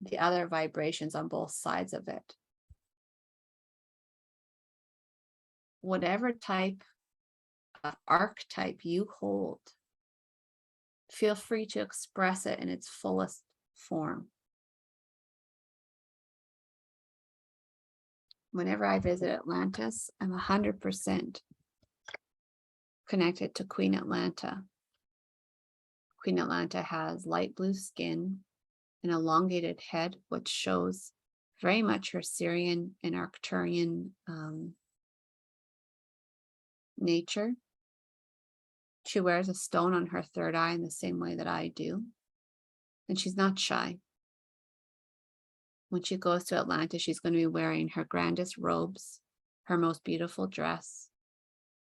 the other vibrations on both sides of it. Whatever type of archetype you hold, feel free to express it in its fullest form. Whenever I visit Atlantis, I'm 100% connected to Queen Atlanta. Queen Atlanta has light blue skin, an elongated head, which shows very much her Syrian and Arcturian nature. She wears a stone on her third eye in the same way that I do. And she's not shy. When she goes to Atlantis, she's going to be wearing her grandest robes, her most beautiful dress.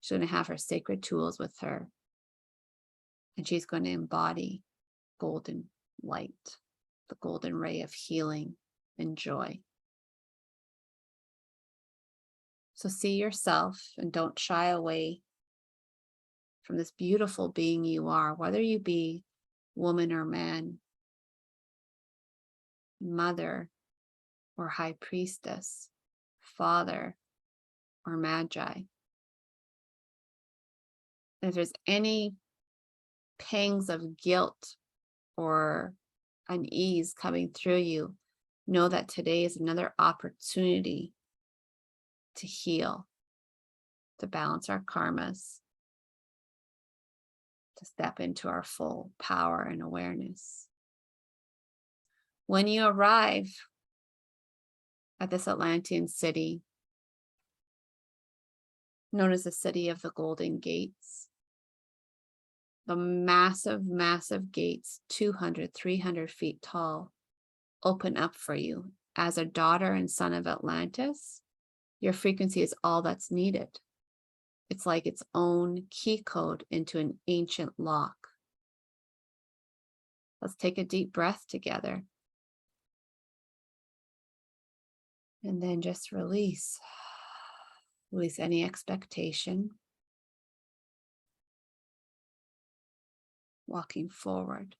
She's going to have her sacred tools with her. And she's going to embody golden light, the golden ray of healing and joy. So see yourself and don't shy away from this beautiful being you are, whether you be woman or man, mother or high priestess, father or magi. If there's any pangs of guilt or unease coming through you, know that today is another opportunity to heal, to balance our karmas, to step into our full power and awareness. When you arrive at this Atlantean city, known as the City of the Golden Gates, the massive, massive gates, 200, 300 feet tall, open up for you. As a daughter and son of Atlantis, your frequency is all that's needed. It's like its own key code into an ancient lock. Let's take a deep breath together. And then just release. Release any expectation. Walking forward.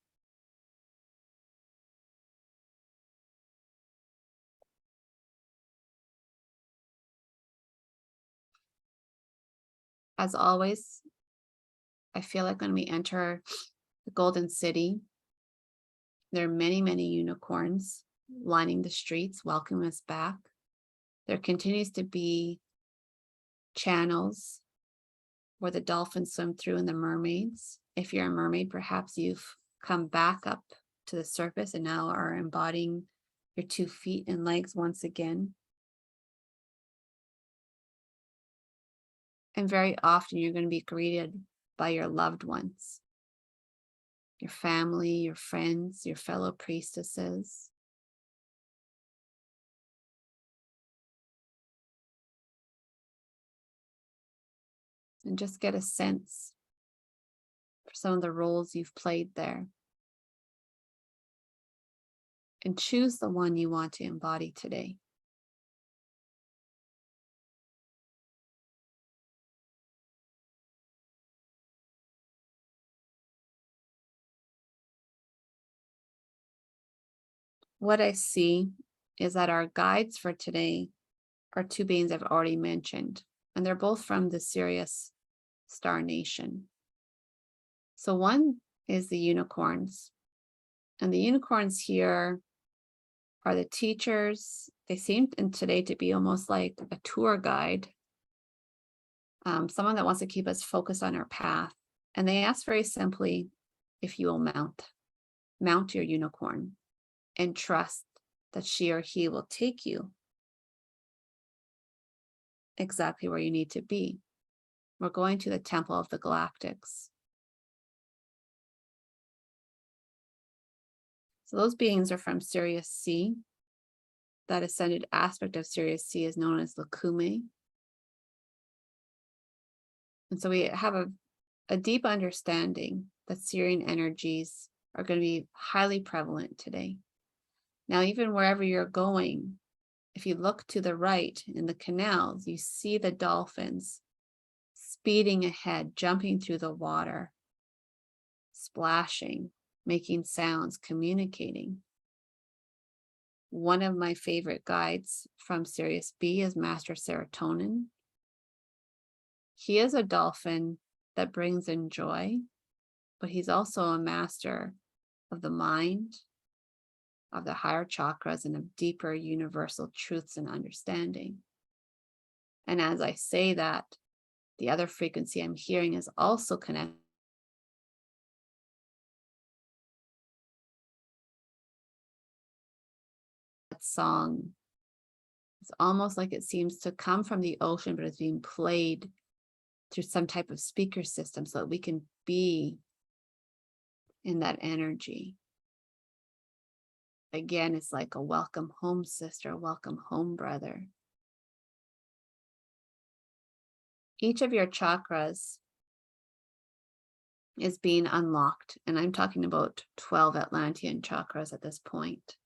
As always, I feel like when we enter the Golden City, there are many, many unicorns lining the streets, welcoming us back. There continues to be channels where the dolphins swim through and the mermaids. If you're a mermaid, perhaps you've come back up to the surface and now are embodying your 2 feet and legs once again. And very often you're going to be greeted by your loved ones, your family, your friends, your fellow priestesses. And just get a sense for some of the roles you've played there. And choose the one you want to embody today. What I see is that our guides for today are 2 beings I've already mentioned, and they're both from the Sirius star nation. So one is the unicorns, and the unicorns here are the teachers. They seem today to be almost like a tour guide, someone that wants to keep us focused on our path. And they ask very simply, if you will mount your unicorn and trust that she or he will take you exactly where you need to be. We're going to the Temple of the Galactics. So those beings are from Sirius C. That ascended aspect of Sirius C is known as Lakume. And so we have a deep understanding that Sirian energies are going to be highly prevalent today. Now, even wherever you're going, if you look to the right in the canals, you see the dolphins speeding ahead, jumping through the water, splashing, making sounds, communicating. One of my favorite guides from Sirius B is Master Serotonin. He is a dolphin that brings in joy, but he's also a master of the mind, of the higher chakras, and of deeper universal truths and understanding. And as I say that, the other frequency I'm hearing is also connected. That song is almost like it seems to come from the ocean, but it's being played through some type of speaker system so that we can be in that energy. Again, it's like a welcome home, sister, welcome home, brother. Each of your chakras is being unlocked, and I'm talking about 12 Atlantean chakras at this point.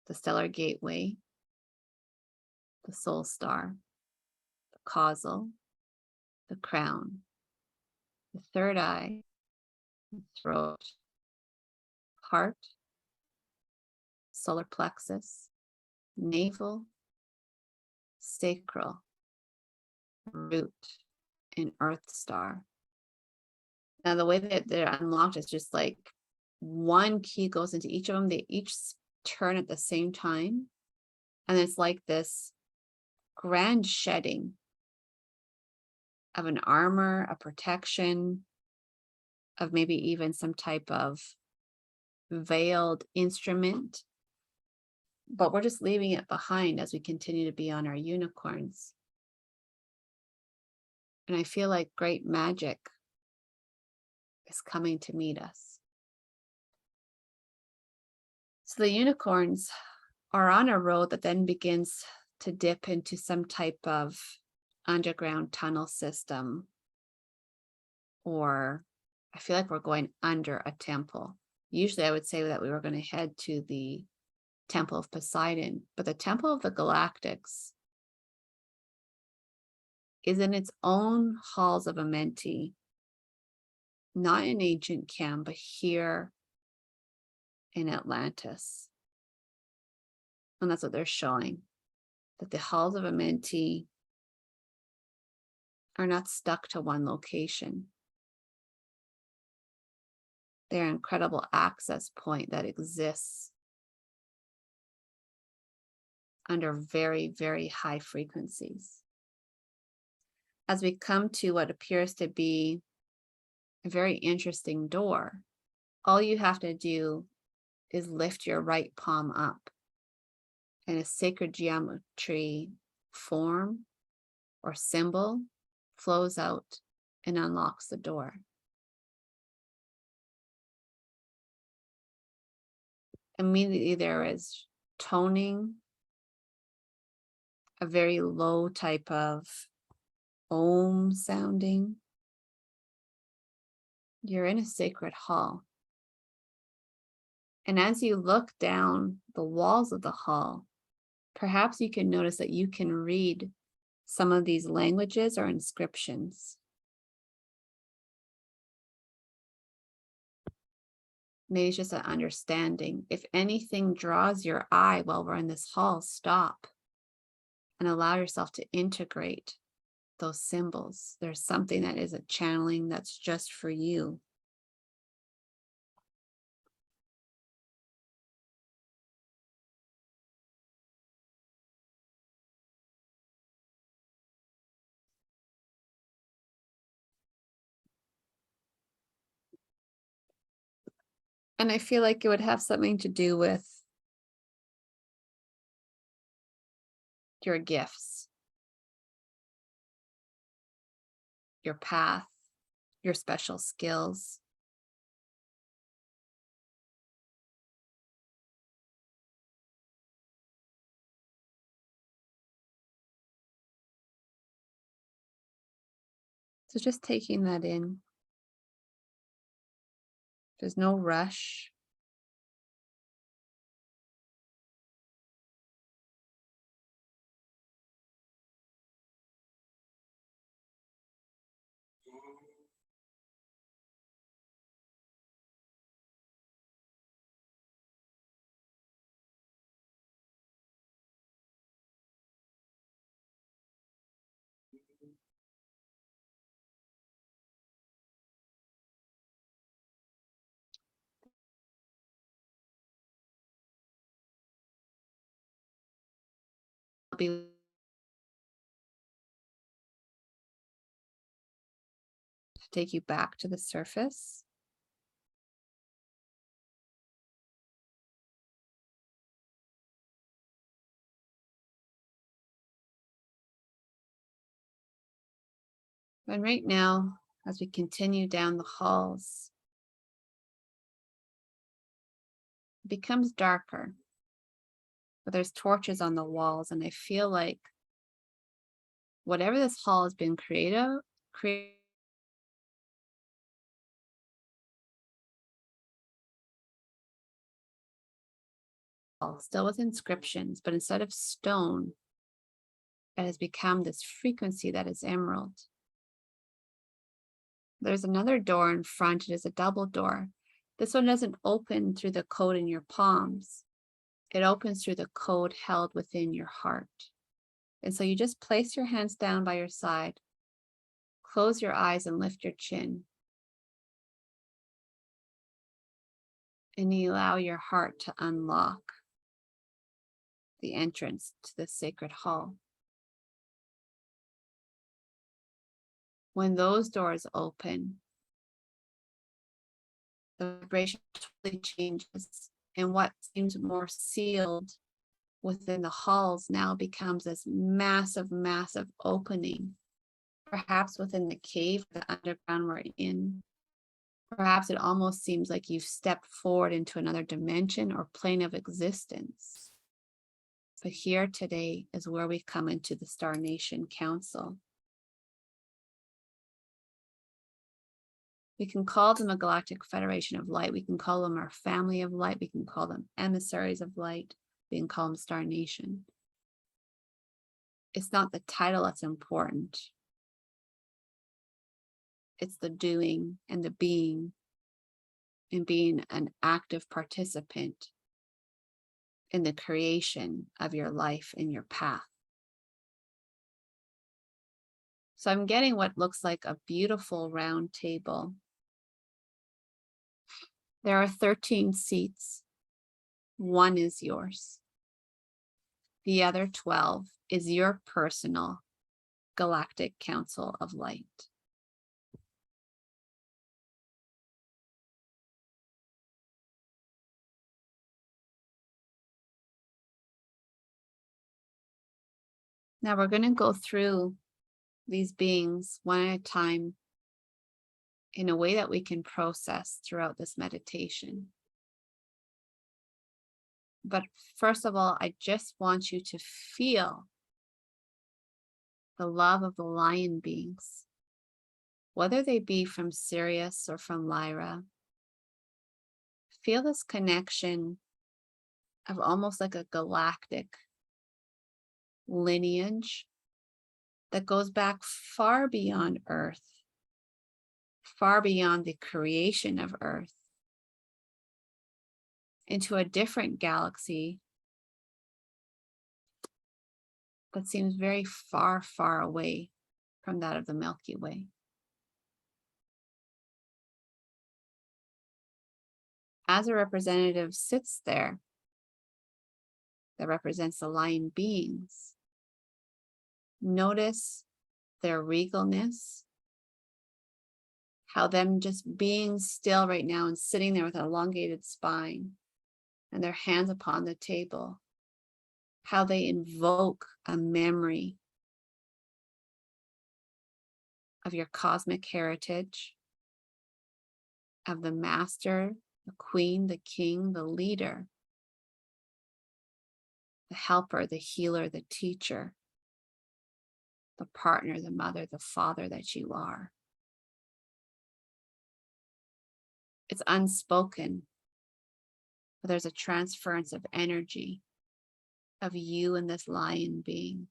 The stellar gateway, the soul star, the causal, the crown, the third eye, the throat, heart, solar plexus, navel, sacral, root, and earth star. Now, the way that they're unlocked is just like one key goes into each of them. They each turn at the same time. And it's like this grand shedding of an armor, a protection, of maybe even some type of veiled instrument. But we're just leaving it behind as we continue to be on our unicorns. And I feel like great magic is coming to meet us. So the unicorns are on a road that then begins to dip into some type of underground tunnel system, or I feel like we're going under a temple. Usually I would say that we were going to head to the Temple of Poseidon, but the Temple of the Galactics is in its own Halls of Amenti, not in ancient Cam, but here in Atlantis. And that's what they're showing, that the Halls of Amenti are not stuck to one location. They're an incredible access point that exists under very, very high frequencies. As we come to what appears to be a very interesting door, all you have to do is lift your right palm up, and a sacred geometry form or symbol flows out and unlocks the door. Immediately there is toning, a very low type of Om sounding. You're in a sacred hall. And as you look down the walls of the hall, perhaps you can notice that you can read some of these languages or inscriptions. Maybe it's just an understanding. If anything draws your eye while we're in this hall, stop and allow yourself to integrate those symbols. There's something that is a channeling that's just for you. And I feel like it would have something to do with your gifts, your path, your special skills. So just taking that in. There's no rush. be to take you back to the surface. And right now, as we continue down the halls, it becomes darker, but there's torches on the walls, and I feel like whatever this hall has been created still with inscriptions, but instead of stone, it has become this frequency that is emerald. There's another door in front. It is a double door. This one doesn't open through the code in your palms. It opens through the code held within your heart. And so you just place your hands down by your side, close your eyes and lift your chin. And you allow your heart to unlock the entrance to the sacred hall. When those doors open, the vibration totally changes, and what seems more sealed within the halls now becomes this massive, massive opening, perhaps within the cave, the underground we're in. Perhaps it almost seems like you've stepped forward into another dimension or plane of existence. But here today is where we come into the Star Nation Council. We can call them a Galactic Federation of Light. We can call them our family of light. We can call them emissaries of light. We can call them Star Nation. It's not the title that's important. It's the doing and the being, and being an active participant in the creation of your life and your path. So I'm getting what looks like a beautiful round table. There are 13 seats. One is yours. The other 12 is your personal Galactic Council of Light. Now we're going to go through these beings one at a time in a way that we can process throughout this meditation. But first of all, I just want you to feel the love of the lion beings, whether they be from Sirius or from Lyra. Feel this connection of almost like a galactic lineage that goes back far beyond Earth, far beyond the creation of Earth, into a different galaxy that seems very far, far away from that of the Milky Way. As a representative sits there that represents the lion beings, notice their regalness, how them just being still right now and sitting there with an elongated spine and their hands upon the table, how they invoke a memory of your cosmic heritage, of the master, the queen, the king, the leader, the helper, the healer, the teacher, the partner, the mother, the father that you are. It's unspoken, but there's a transference of energy of you and this lion being.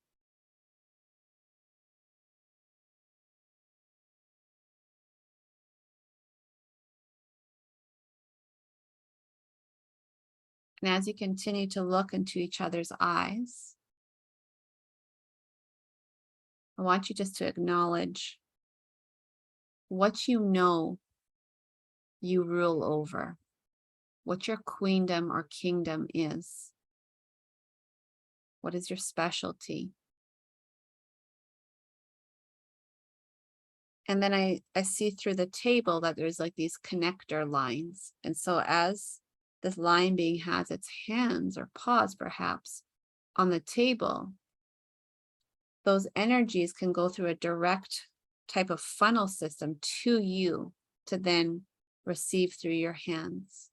And as you continue to look into each other's eyes, I want you just to acknowledge what you know you rule over, what your queendom or kingdom is, What is your specialty? And then I see through the table that there's like these connector lines. And so as this line being has its hands or paws perhaps on the table, those energies can go through a direct type of funnel system to you to then receive through your hands.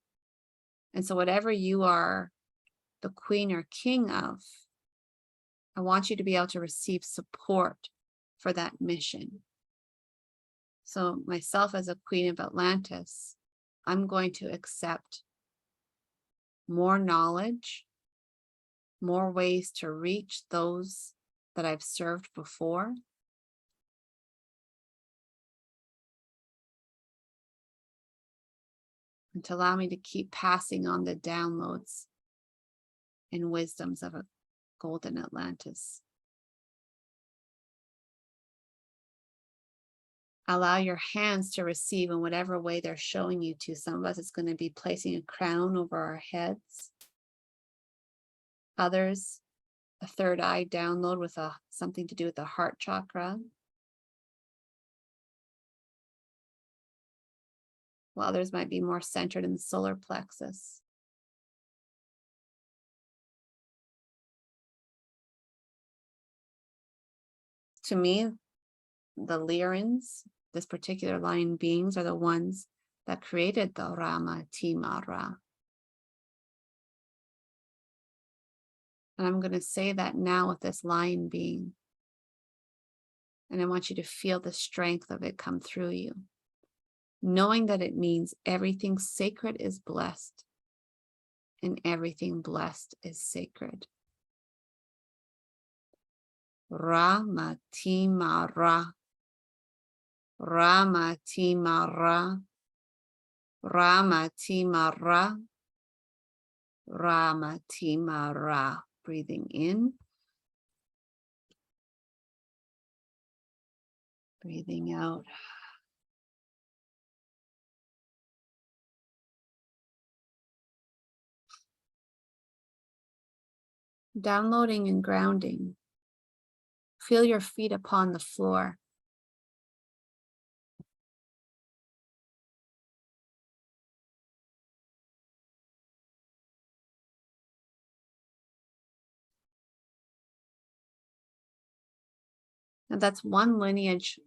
And so whatever you are the queen or king of, I want you to be able to receive support for that mission. So myself as a queen of Atlantis, I'm going to accept more knowledge, more ways to reach those that I've served before. And to allow me to keep passing on the downloads and wisdoms of a Golden Atlantis. Allow your hands to receive in whatever way they're showing you to. Some of us, it's going to be placing a crown over our heads. Others, a third eye download with something to do with the heart chakra. While others might be more centered in the solar plexus. To me, the Lyrans, this particular line beings, are the ones that created the Rama Timara. And I'm going to say that now with this line being. And I want you to feel the strength of it come through you. Knowing that it means everything sacred is blessed and everything blessed is sacred. Rama Timara. Rama Timara. Rama Timara. Rama Timara. Breathing in. Breathing out. Downloading and grounding. Feel your feet upon the floor. And that's one lineage,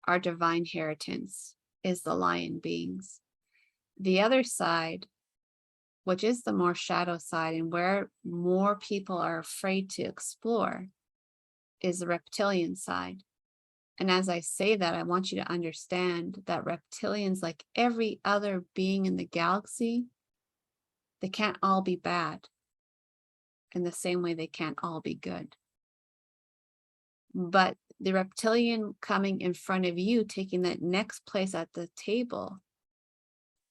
our divine inheritance, is the lion beings. The other side, which is the more shadow side and where more people are afraid to explore, is the reptilian side. And as I say that, I want you to understand that reptilians, like every other being in the galaxy, they can't all be bad. In the same way, they can't all be good. But the reptilian coming in front of you, taking that next place at the table,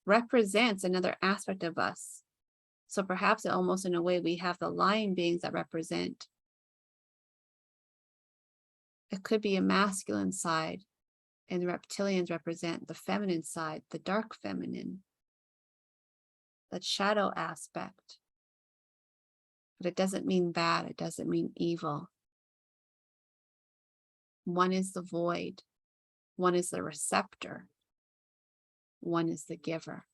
represents another aspect of us. So perhaps almost in a way, we have the lion beings that represent. It could be a masculine side, and the reptilians represent the feminine side, the dark feminine, that shadow aspect. But it doesn't mean bad, it doesn't mean evil. One is the void, one is the receptor, one is the giver.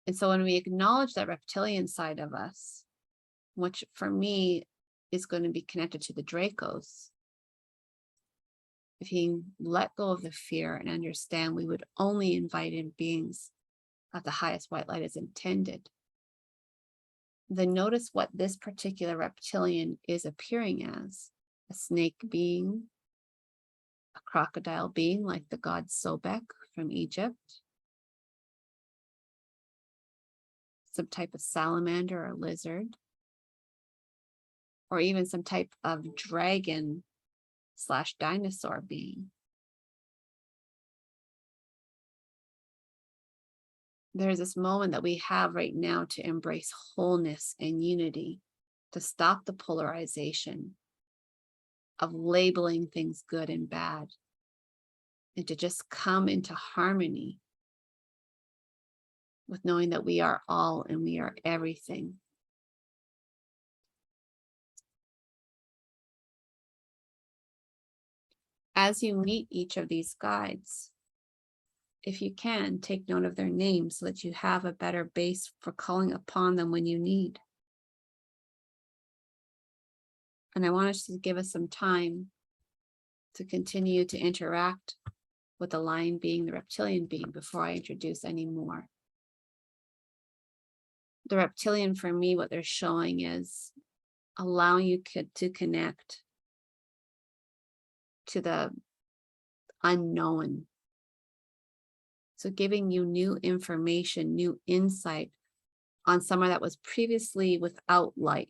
And so when we acknowledge that reptilian side of us, which for me is going to be connected to the Dracos, if you let go of the fear and understand we would only invite in beings at the highest white light as intended, then notice what this particular reptilian is appearing as. A snake being, a crocodile being like the god Sobek from Egypt, some type of salamander or lizard, or even some type of dragon / dinosaur being. There's this moment that we have right now to embrace wholeness and unity, to stop the polarization of labeling things good and bad, and to just come into harmony with knowing that we are all and we are everything. As you meet each of these guides, if you can, take note of their names so that you have a better base for calling upon them when you need. And I want us to give us some time to continue to interact with the lion being, the reptilian being, before I introduce any more. The reptilian, for me, what they're showing is allowing you to connect to the unknown. So giving you new information, new insight on somewhere that was previously without light,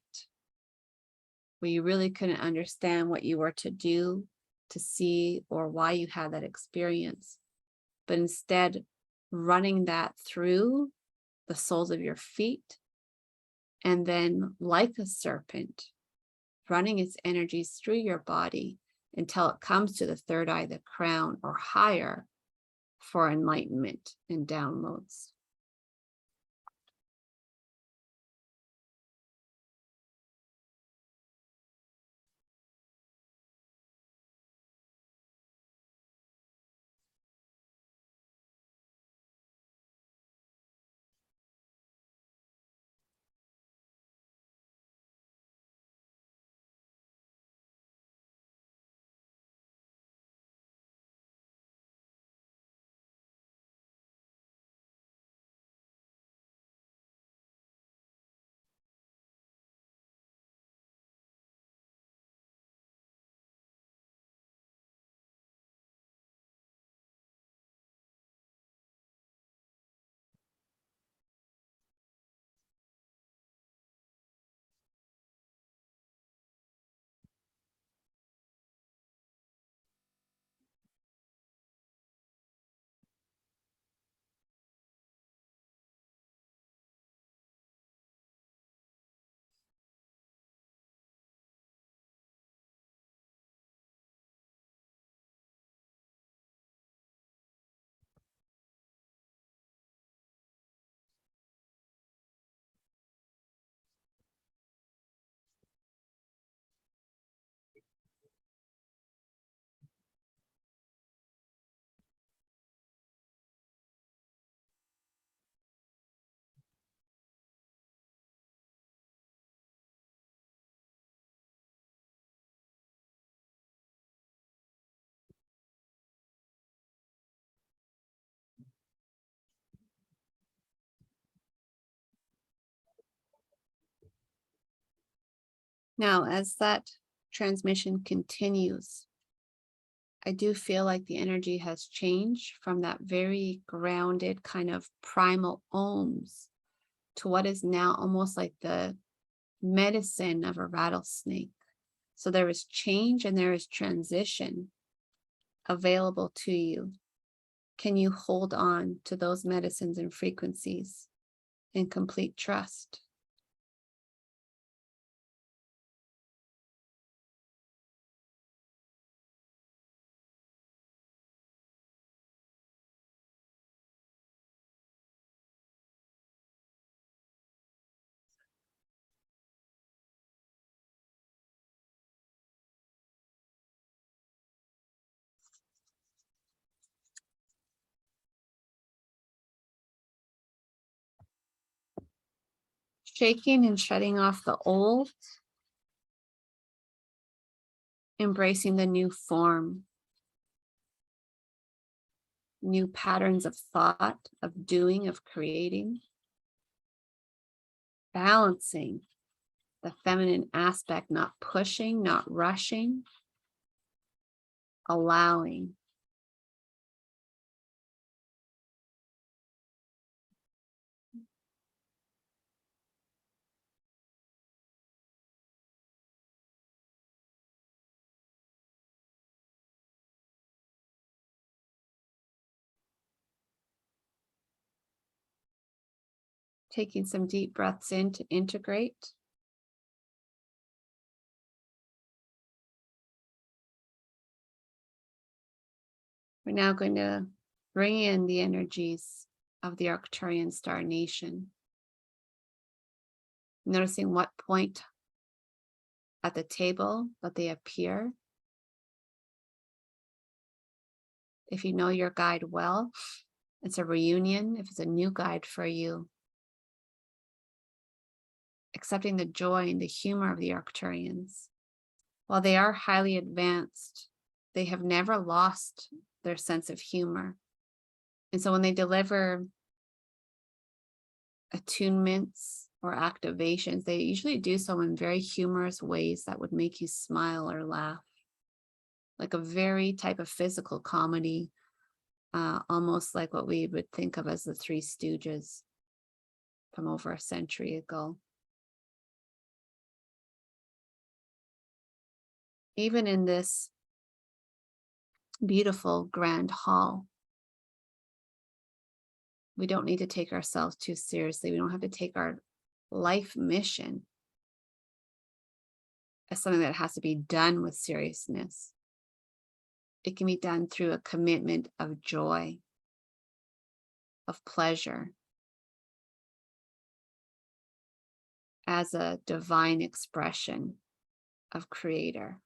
where you really couldn't understand what you were to do, to see, or why you had that experience. But instead, running that through the soles of your feet, and then like a serpent, running its energies through your body until it comes to the third eye, the crown, or higher, for enlightenment and downloads. Now, as that transmission continues, I do feel like the energy has changed from that very grounded kind of primal ohms to what is now almost like the medicine of a rattlesnake. So there is change and there is transition available to you. Can you hold on to those medicines and frequencies in complete trust? Shaking and shutting off the old, embracing the new form, new patterns of thought, of doing, of creating, balancing the feminine aspect, not pushing, not rushing, allowing. Taking some deep breaths in to integrate. We're now going to bring in the energies of the Arcturian star nation. Noticing what point at the table that they appear. If you know your guide well, it's a reunion. If it's a new guide for you, accepting the joy and the humor of the Arcturians. While they are highly advanced, they have never lost their sense of humor. And so when they deliver attunements or activations, they usually do so in very humorous ways that would make you smile or laugh, like a very type of physical comedy, almost like what we would think of as the Three Stooges from over a century ago. Even in this beautiful grand hall, we don't need to take ourselves too seriously. We don't have to take our life mission as something that has to be done with seriousness. It can be done through a commitment of joy, of pleasure, as a divine expression of Creator.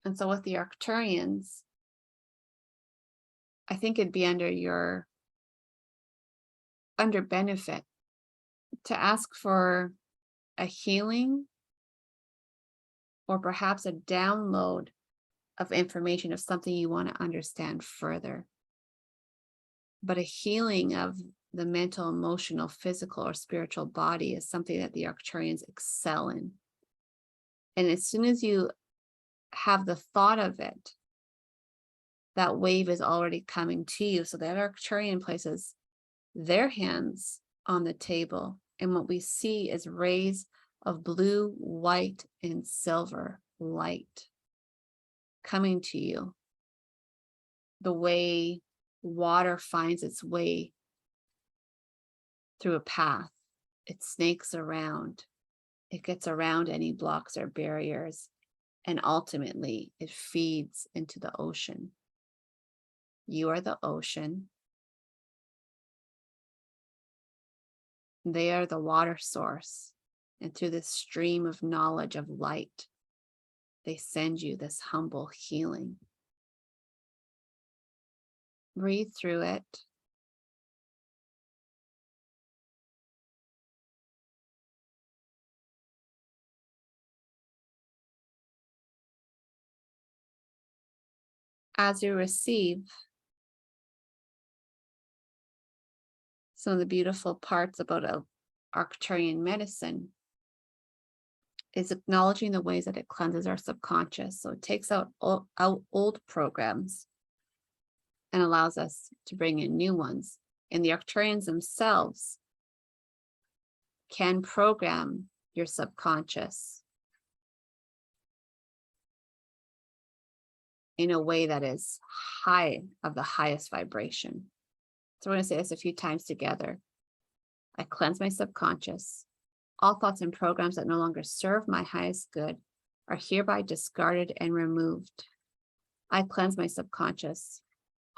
And so with the Arcturians, I think it'd be under benefit to ask for a healing or perhaps a download of information of something you want to understand further. But a healing of the mental, emotional, physical, or spiritual body is something that the Arcturians excel in. And as soon as you have the thought of it, that wave is already coming to you. So that Arcturian places their hands on the table, and what we see is rays of blue, white, and silver light coming to you, the way water finds its way through a path. It snakes around, it gets around any blocks or barriers, and ultimately it feeds into the ocean. You are the ocean. They are the water source. And through this stream of knowledge of light, they send you this humble healing. Breathe through it. As you receive, some of the beautiful parts about Arcturian medicine is acknowledging the ways that it cleanses our subconscious. So it takes out old programs and allows us to bring in new ones. And the Arcturians themselves can program your subconscious in a way that is high, of the highest vibration. So we're going to say this a few times together. I cleanse my subconscious. All thoughts and programs that no longer serve my highest good are hereby discarded and removed. I cleanse my subconscious.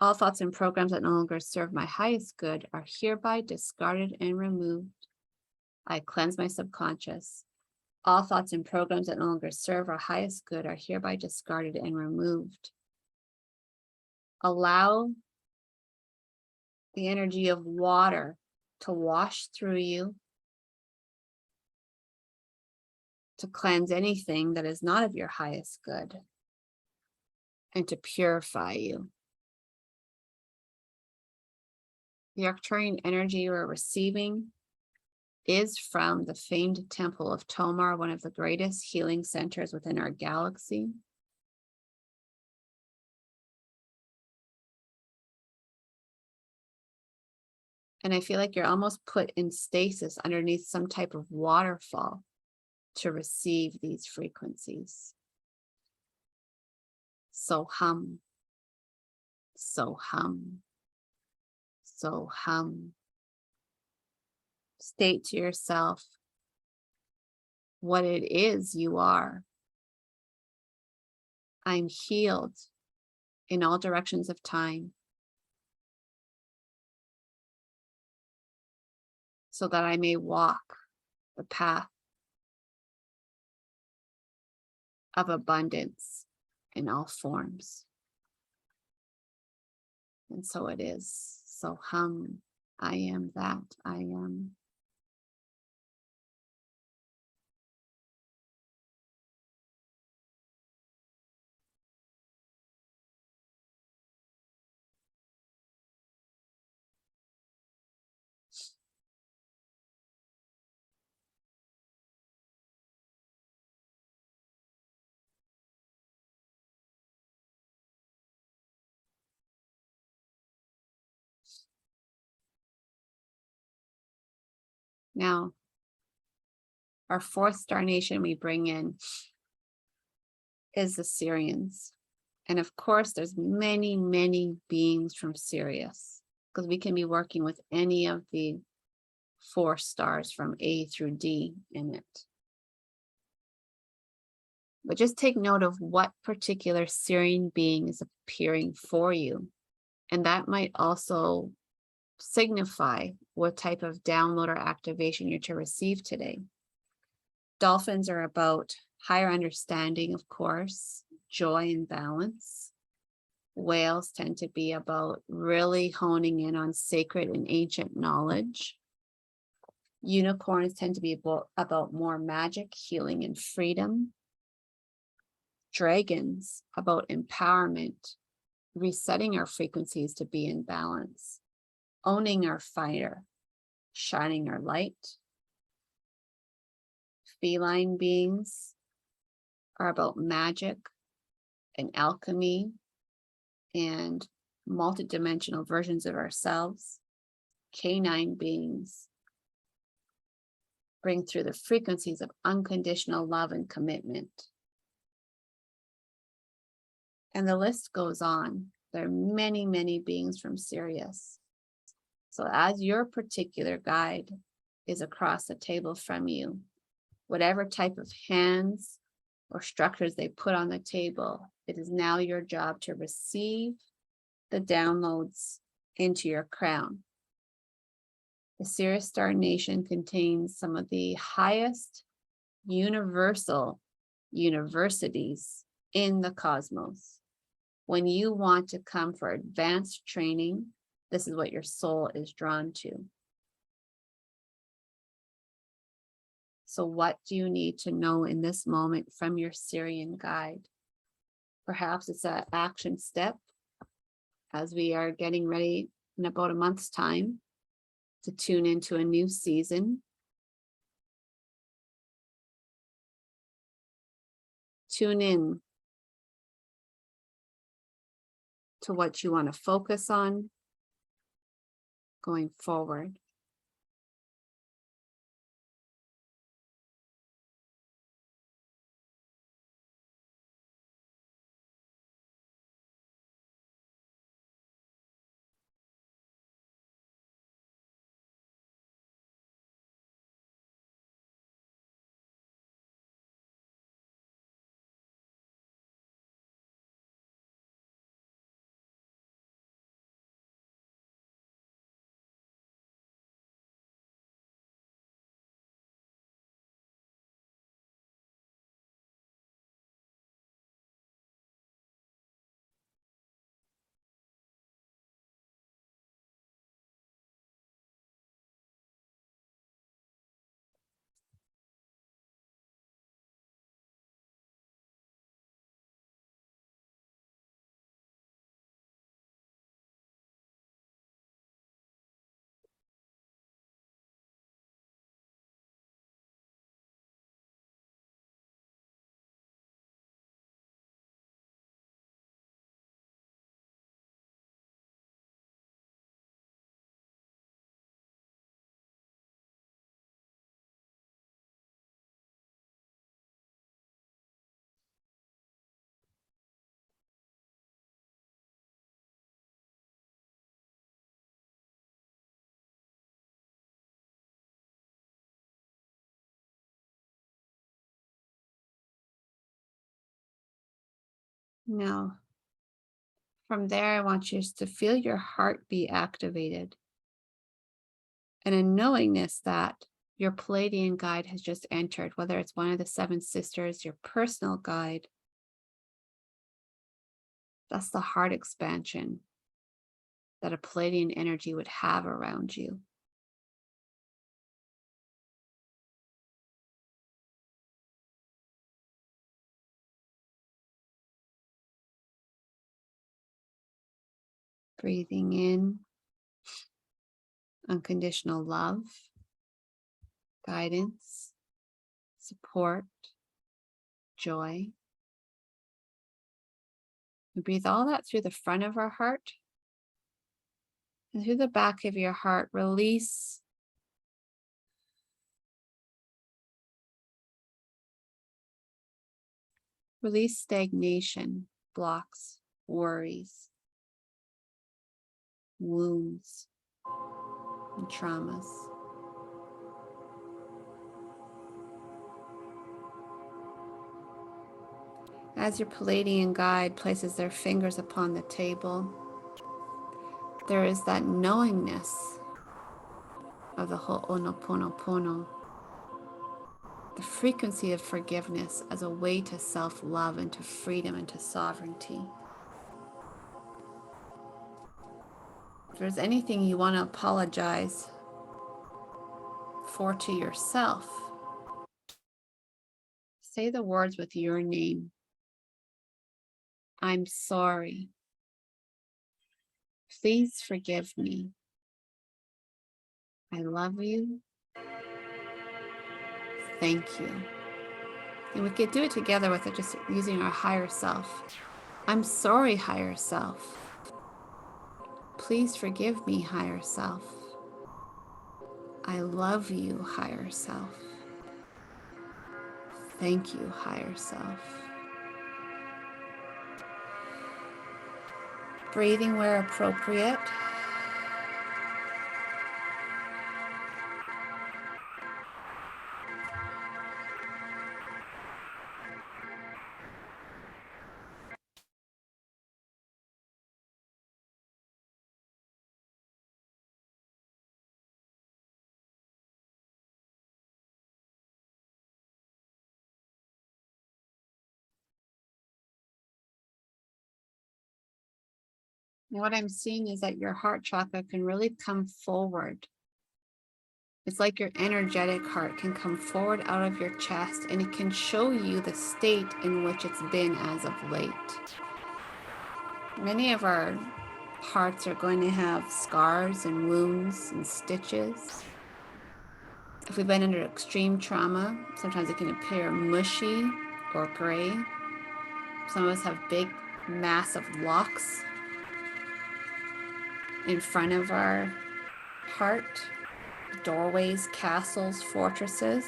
All thoughts and programs that no longer serve my highest good are hereby discarded and removed. I cleanse my subconscious. All thoughts and programs that no longer serve our highest good are hereby discarded and removed. Allow the energy of water to wash through you, to cleanse anything that is not of your highest good, and to purify you. The Arcturian energy you are receiving is from the famed Temple of Tomar, one of the greatest healing centers within our galaxy. And I feel like you're almost put in stasis underneath some type of waterfall to receive these frequencies. So hum, so hum, so hum. State to yourself what it is you are. I'm healed in all directions of time, so that I may walk the path of abundance in all forms. And so it is. So I am that I am. Now, our fourth star nation we bring in is the Syrians. And of course, there's many, many beings from Sirius, because we can be working with any of the 4 stars from A through D in it. But just take note of what particular Syrian being is appearing for you. And that might also signify what type of download or activation you're to receive today. Dolphins are about higher understanding, of course, joy and balance. Whales tend to be about really honing in on sacred and ancient knowledge. Unicorns tend to be about more magic, healing, and freedom. Dragons about empowerment, resetting our frequencies to be in balance, owning our fire, shining our light. Feline beings are about magic and alchemy and multidimensional versions of ourselves. Canine beings bring through the frequencies of unconditional love and commitment. And the list goes on. There are many, many beings from Sirius. So as your particular guide is across the table from you, whatever type of hands or structures they put on the table, it is now your job to receive the downloads into your crown. The Sirius Star Nation contains some of the highest universal universities in the cosmos. When you want to come for advanced training, this is what your soul is drawn to. So what do you need to know in this moment from your Syrian guide? Perhaps it's an action step as we are getting ready in about a month's time to tune into a new season. Tune in to what you want to focus on going forward. Now, from there, I want you to feel your heart be activated. And a knowingness that your Pleiadian guide has just entered, whether it's one of the 7 sisters, your personal guide. That's the heart expansion that a Pleiadian energy would have around you. Breathing in unconditional love, guidance, support, joy. We breathe all that through the front of our heart and through the back of your heart. Release stagnation, blocks, worries, wounds, and traumas. As your Pleiadian guide places their fingers upon the table, there is that knowingness of the Ho'onoponopono, the frequency of forgiveness as a way to self-love and to freedom and to sovereignty. If there's anything you want to apologize for to yourself, say the words with your name. I'm sorry. Please forgive me. I love you. Thank you. And we could do it together with it, just using our higher self. I'm sorry, higher self. Please forgive me, higher self. I love you, higher self. Thank you, higher self. Breathing where appropriate. And what I'm seeing is that your heart chakra can really come forward. It's like your energetic heart can come forward out of your chest, and it can show you the state in which it's been as of late. Many of our hearts are going to have scars and wounds and stitches. If we've been under extreme trauma, sometimes it can appear mushy or gray. Some of us have big, massive locks in front of our heart, doorways, castles, fortresses.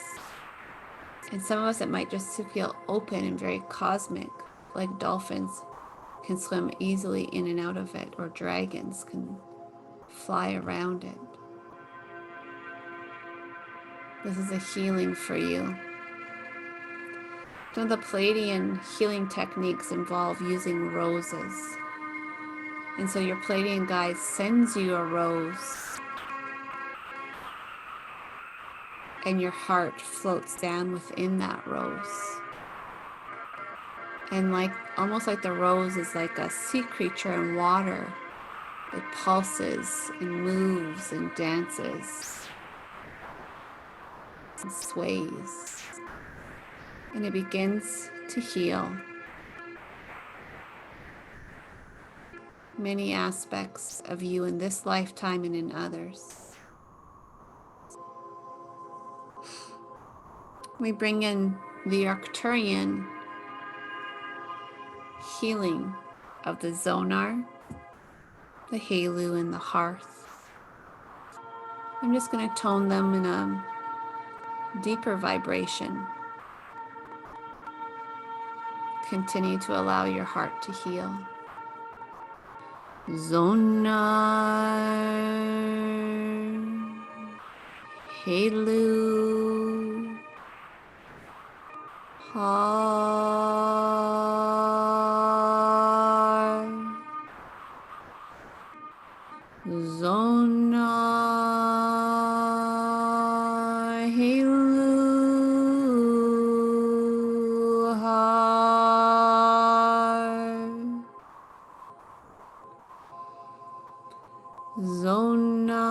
And some of us, it might just feel open and very cosmic, like dolphins can swim easily in and out of it, or dragons can fly around it. This is a healing for you. Some of the Pleiadian healing techniques involve using roses. And so your Pleiadian guide sends you a rose, and your heart floats down within that rose. And almost like the rose is like a sea creature in water. It pulses and moves and dances and sways. And it begins to heal many aspects of you in this lifetime and in others. We bring in the Arcturian healing of the Zonar, the Halu, and the Hearth. I'm just going to tone them in a deeper vibration. Continue to allow your heart to heal. Zonar, Halu, Har, Zonar, Halu. Zonar,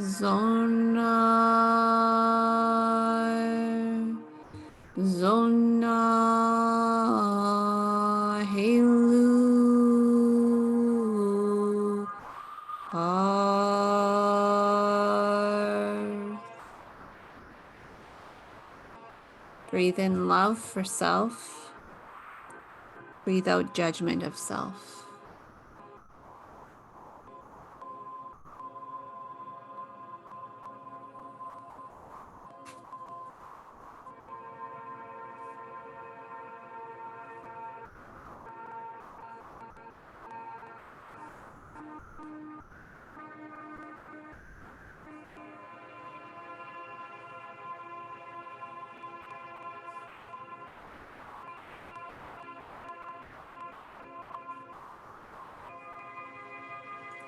Zonar, Zonar, Helu, Hearth. Breathe in love for self. Breathe out judgment of self.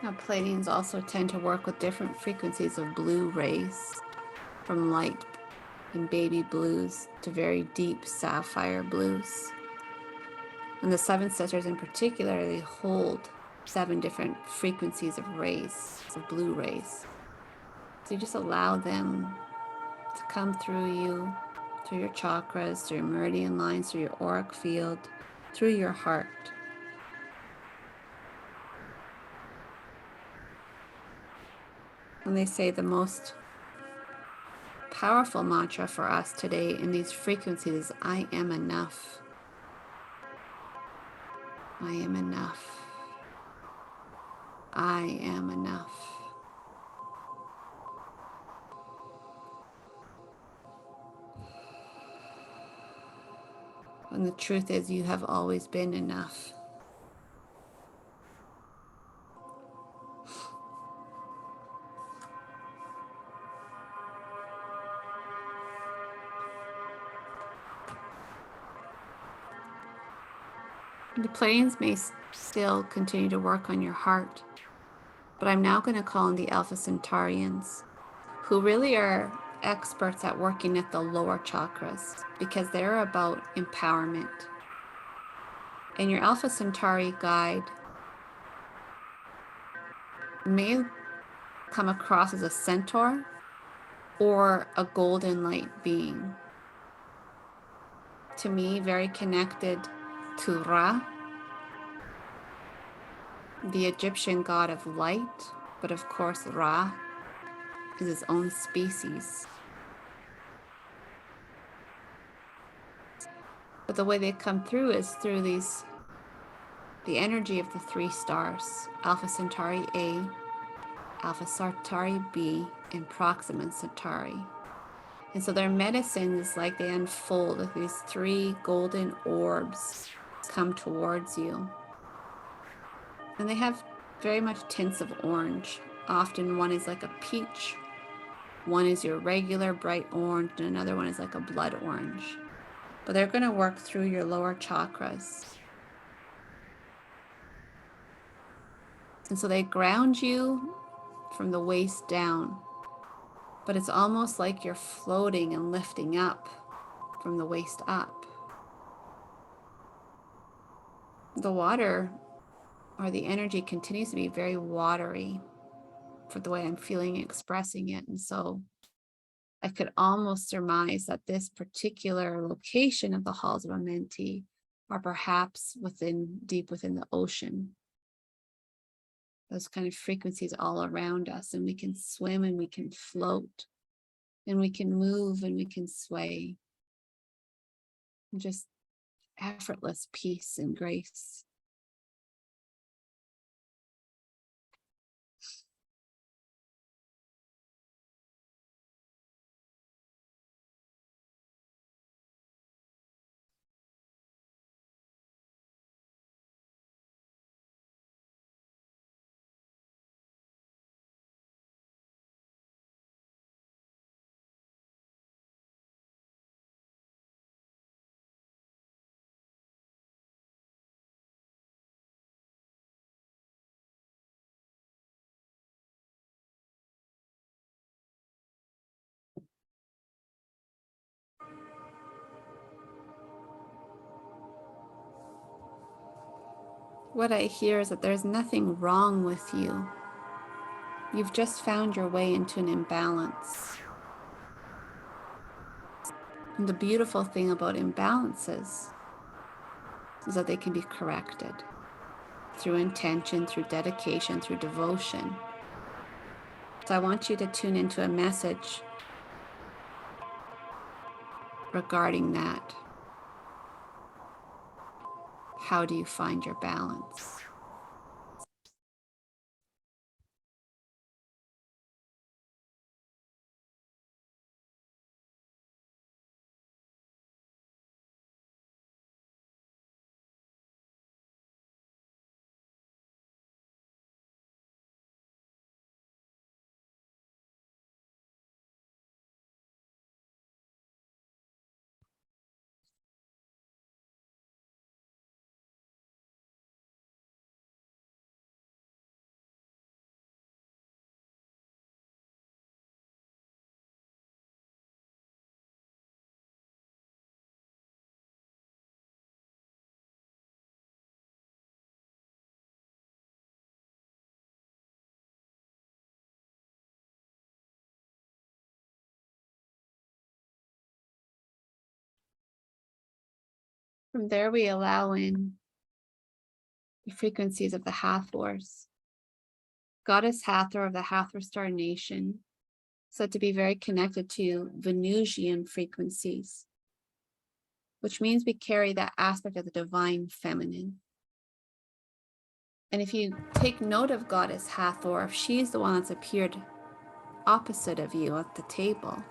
Now, Pleiadians also tend to work with different frequencies of blue rays, from light and baby blues to very deep sapphire blues. And the seven sisters in particular, they hold 7 different frequencies of rays, of blue rays. So you just allow them to come through you, through your chakras, through your meridian lines, through your auric field, through your heart. And they say the most powerful mantra for us today in these frequencies is, I am enough. I am enough. I am enough. And the truth is, you have always been enough. The Pleiadians may still continue to work on your heart, but I'm now going to call on the Alpha Centaurians, who really are experts at working at the lower chakras, because they're about empowerment. And your Alpha Centauri guide may come across as a centaur or a golden light being. To me, very connected to Ra, the Egyptian god of light, but of course Ra is his own species. But the way they come through is through the energy of the 3 stars, Alpha Centauri A, Alpha Centauri B, and Proxima Centauri. And so their medicine is like they unfold with these 3 golden orbs come towards you. And they have very much tints of orange. Often one is like a peach, one is your regular bright orange, and another one is like a blood orange. But they're going to work through your lower chakras. And so they ground you from the waist down, but it's almost like you're floating and lifting up from the waist up. The water or the energy continues to be very watery for the way I'm feeling and expressing it. And so I could almost surmise that this particular location of the Halls of Amenti are perhaps deep within the ocean. Those kind of frequencies all around us, and we can swim and we can float and we can move and we can sway. And just effortless peace and grace. What I hear is that there's nothing wrong with you. You've just found your way into an imbalance. And the beautiful thing about imbalances is that they can be corrected through intention, through dedication, through devotion. So I want you to tune into a message regarding that. How do you find your balance? From there, we allow in the frequencies of the Hathors. Goddess Hathor of the Hathor Star Nation, said to be very connected to Venusian frequencies, which means we carry that aspect of the divine feminine. And if you take note of Goddess Hathor, if she's the one that's appeared opposite of you at the table,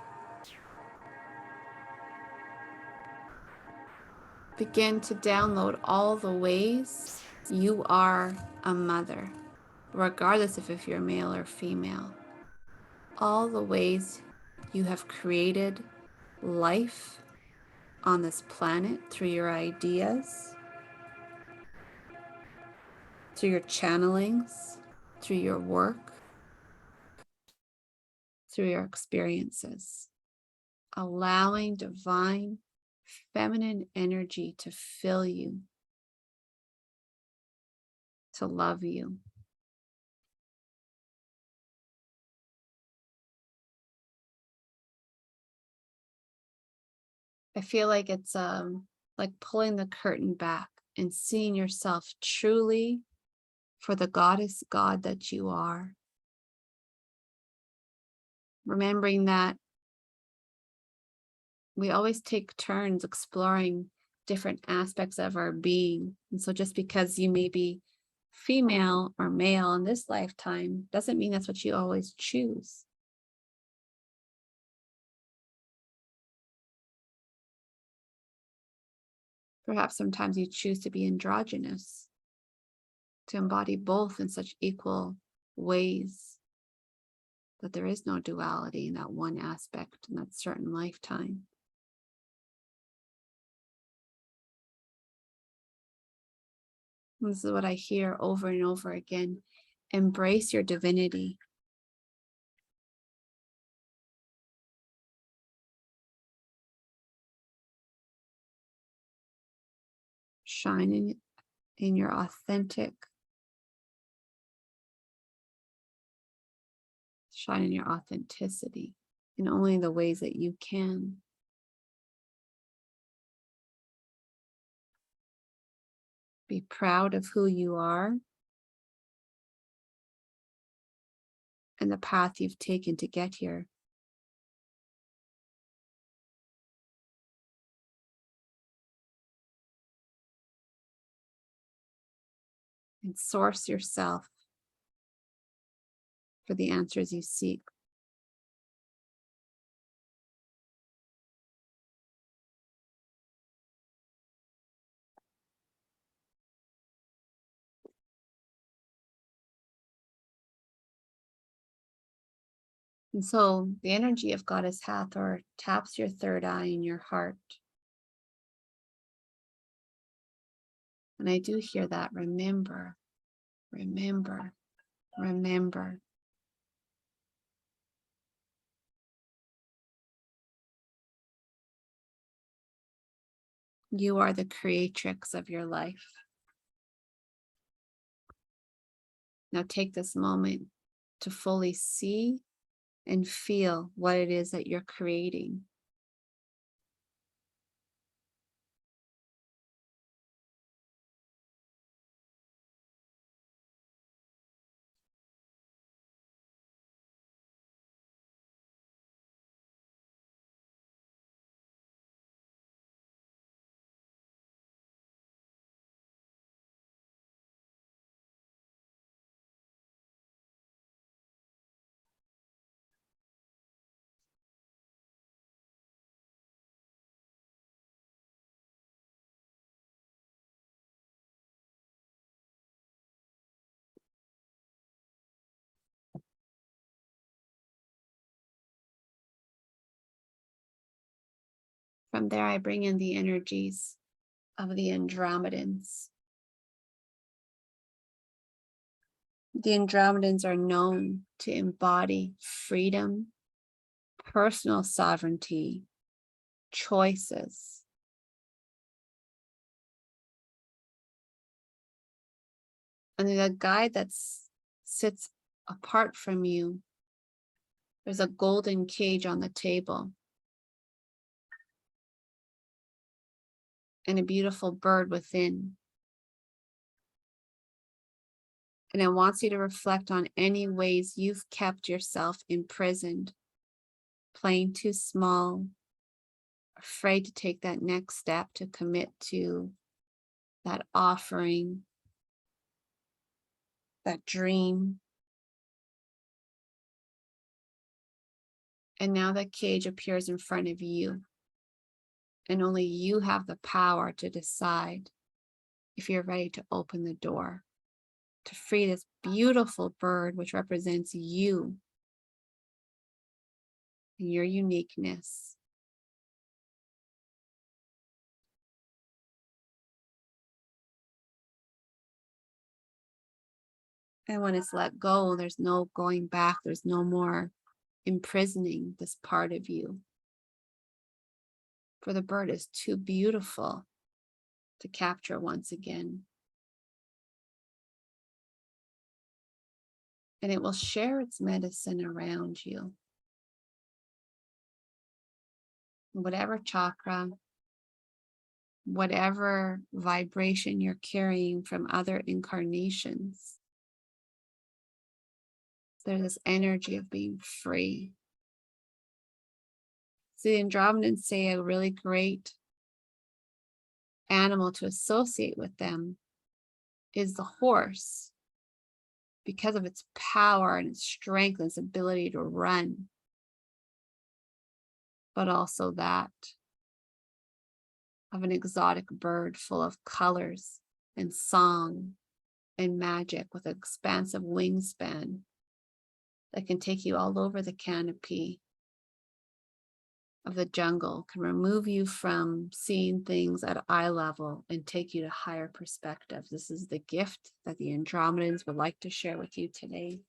begin to download all the ways you are a mother, regardless of if you're male or female. All the ways you have created life on this planet through your ideas, through your channelings, through your work, through your experiences. Allowing divine feminine energy to fill you, to love you. I feel like it's like pulling the curtain back and seeing yourself truly for the goddess God that you are. Remembering that we always take turns exploring different aspects of our being. And so just because you may be female or male in this lifetime doesn't mean that's what you always choose. Perhaps sometimes you choose to be androgynous, to embody both in such equal ways, that there is no duality in that one aspect in that certain lifetime. And this is what I hear over and over again. Embrace your divinity. Shine in your authentic. Shine in your authenticity in only the ways that you can. Be proud of who you are and the path you've taken to get here. And source yourself for the answers you seek. And so the energy of Goddess Hathor taps your third eye in your heart. And I do hear that. Remember, remember, remember. You are the creatrix of your life. Now take this moment to fully see and feel what it is that you're creating. From there, I bring in the energies of the Andromedans. The Andromedans are known to embody freedom, personal sovereignty, choices. And the guide that sits apart from you, there's a golden cage on the table. And a beautiful bird within. And it wants you to reflect on any ways you've kept yourself imprisoned, playing too small, afraid to take that next step to commit to that offering, that dream. And now that cage appears in front of you. And only you have the power to decide if you're ready to open the door, to free this beautiful bird, which represents you and your uniqueness. And when it's let go, there's no going back. There's no more imprisoning this part of you. For the bird is too beautiful to capture once again. And it will share its medicine around you. Whatever chakra, whatever vibration you're carrying from other incarnations, there's this energy of being free. So the Andromedans say a really great animal to associate with them is the horse, because of its power and its strength and its ability to run, but also that of an exotic bird full of colors and song and magic with an expansive wingspan that can take you all over the canopy of the jungle, can remove you from seeing things at eye level and take you to higher perspectives. This is the gift that the Andromedans would like to share with you today.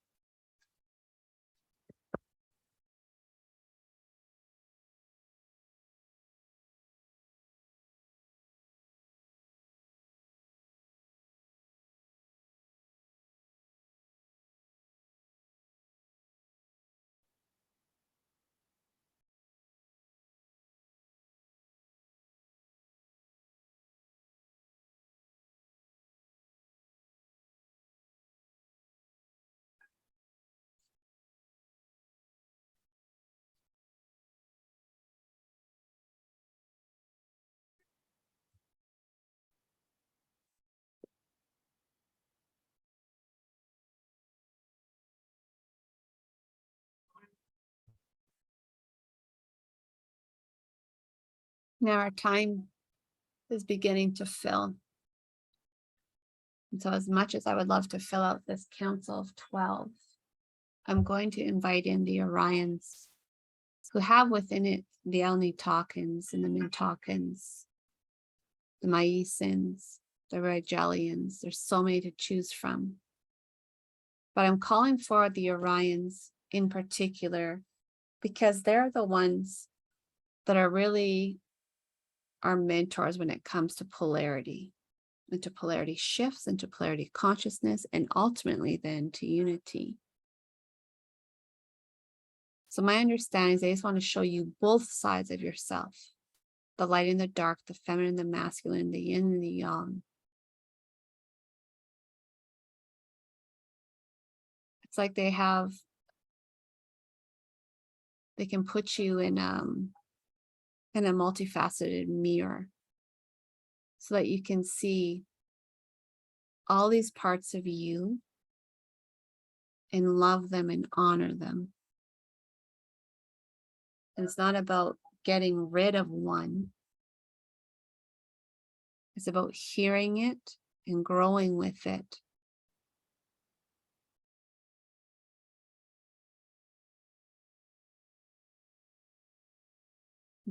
Now our time is beginning to fill. And so as much as I would love to fill out this council of 12, I'm going to invite in the Orions, who have within it the Elnitokans and the Mintokans, the Mycens, the Rigelians. There's so many to choose from. But I'm calling for the Orions in particular because they're the ones that are really our mentors when it comes to polarity into polarity shifts, into polarity consciousness, and ultimately then to unity. So my understanding is I just want to show you both sides of yourself, the light and the dark, the feminine, the masculine, the yin and the yang. It's like they can put you in a multifaceted mirror so that you can see all these parts of you and love them and honor them. And it's not about getting rid of one. It's about hearing it and growing with it.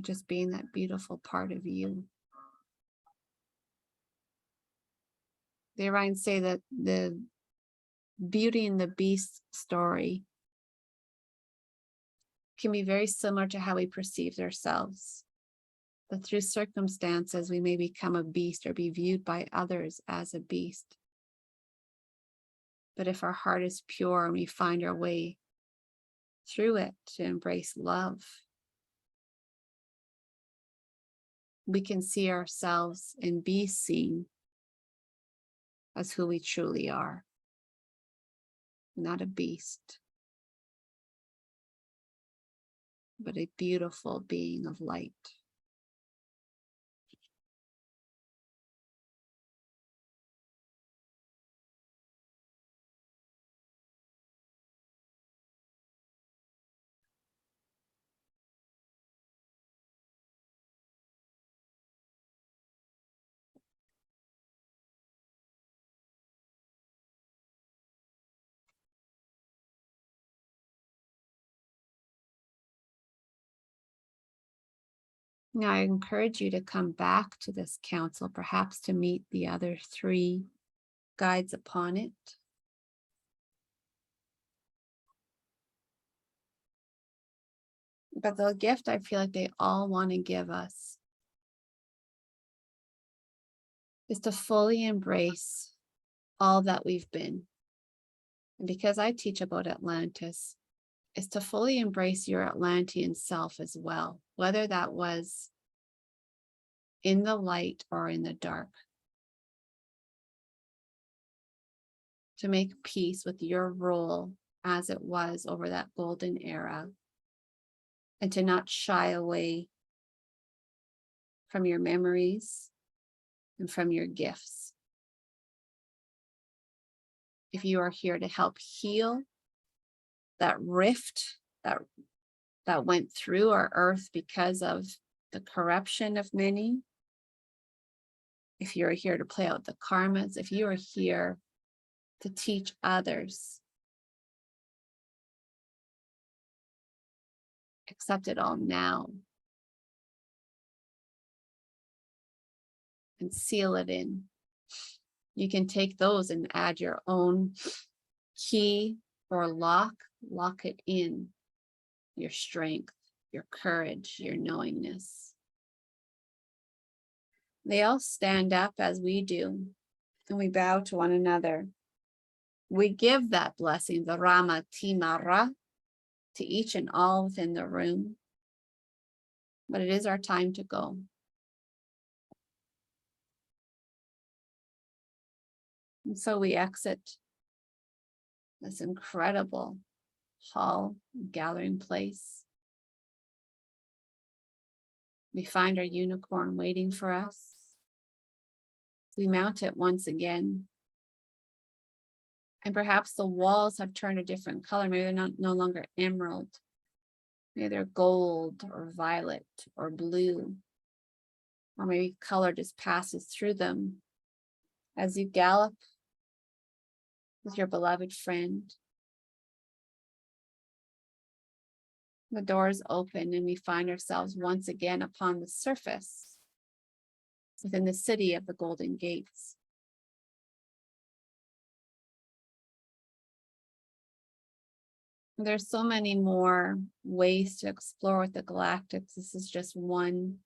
Just being that beautiful part of you. The Orions say that the Beauty and the Beast story can be very similar to how we perceive ourselves. That through circumstances, we may become a beast or be viewed by others as a beast. But if our heart is pure and we find our way through it to embrace love, we can see ourselves and be seen as who we truly are. Not a beast, but a beautiful being of light. Now, I encourage you to come back to this council, perhaps to meet the other 3 guides upon it. But the gift I feel like they all want to give us is to fully embrace all that we've been. And because I teach about Atlantis, is to fully embrace your Atlantean self as well, whether that was in the light or in the dark. To make peace with your role as it was over that golden era, and to not shy away from your memories and from your gifts. If you are here to help heal that rift that went through our earth because of the corruption of many, if you're here to play out the karmas, if you are here to teach others, accept it all now and seal it in. You can take those and add your own key or lock it in. Your strength, your courage, your knowingness. They all stand up as we do, and we bow to one another. We give that blessing, the Rama Timara, to each and all within the room. But it is our time to go. And so we exit this incredible hall, gathering place. We find our unicorn waiting for us. We mount it once again. And perhaps the walls have turned a different color. Maybe they're no longer emerald. Maybe they're gold or violet or blue. Or maybe color just passes through them as you gallop with your beloved friend. The doors open and we find ourselves once again upon the surface within the city of the Golden Gates. There's so many more ways to explore with the Galactics. This is just one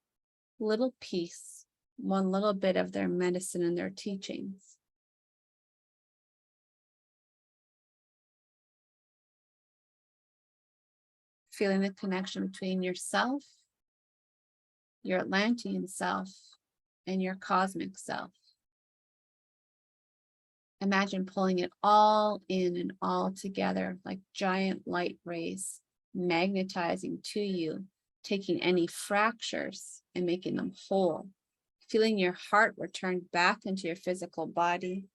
little piece one little bit of their medicine and their teachings. Feeling the connection between yourself, your Atlantean self, and your cosmic self. Imagine pulling it all in and all together like giant light rays, magnetizing to you, taking any fractures and making them whole. Feeling your heart return back into your physical body.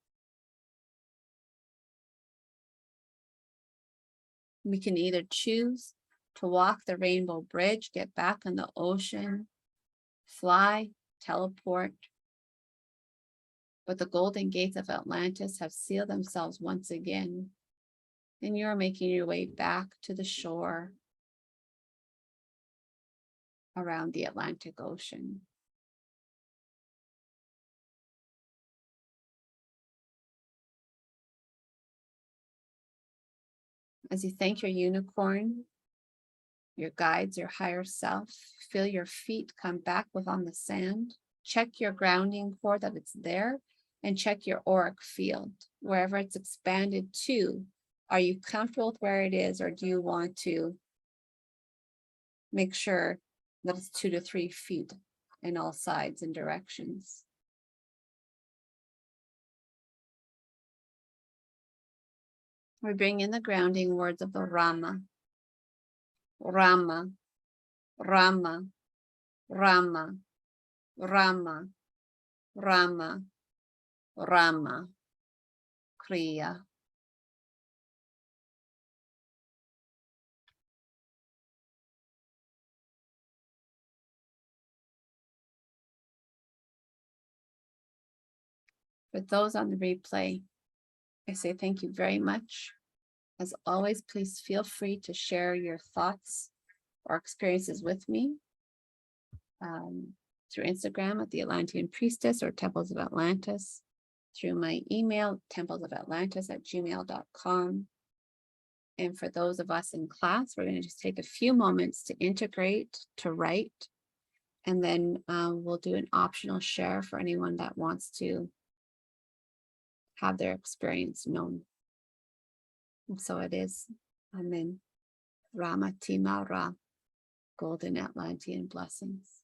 We can either choose to walk the rainbow bridge, get back in the ocean, fly, teleport. But the golden gates of Atlantis have sealed themselves once again, and you're making your way back to the shore around the Atlantic Ocean. As you thank your unicorn, your guides, your higher self, feel your feet come back with on the sand. Check your grounding core that it's there, and check your auric field, wherever it's expanded to. Are you comfortable with where it is, or do you want to make sure that it's 2 to 3 feet in all sides and directions? We bring in the grounding words of the Rama. Rama, Rama, Rama, Rama, Rama, Rama, Kriya. For those on the replay, I say thank you very much. As always, please feel free to share your thoughts or experiences with me through Instagram at the Atlantean Priestess or Temples of Atlantis, through my email, templesofatlantis@gmail.com. And for those of us in class, we're going to just take a few moments to integrate, to write, and then we'll do an optional share for anyone that wants to have their experience known. And so it is. Amen. Rama Tima Ra. Golden Atlantean blessings.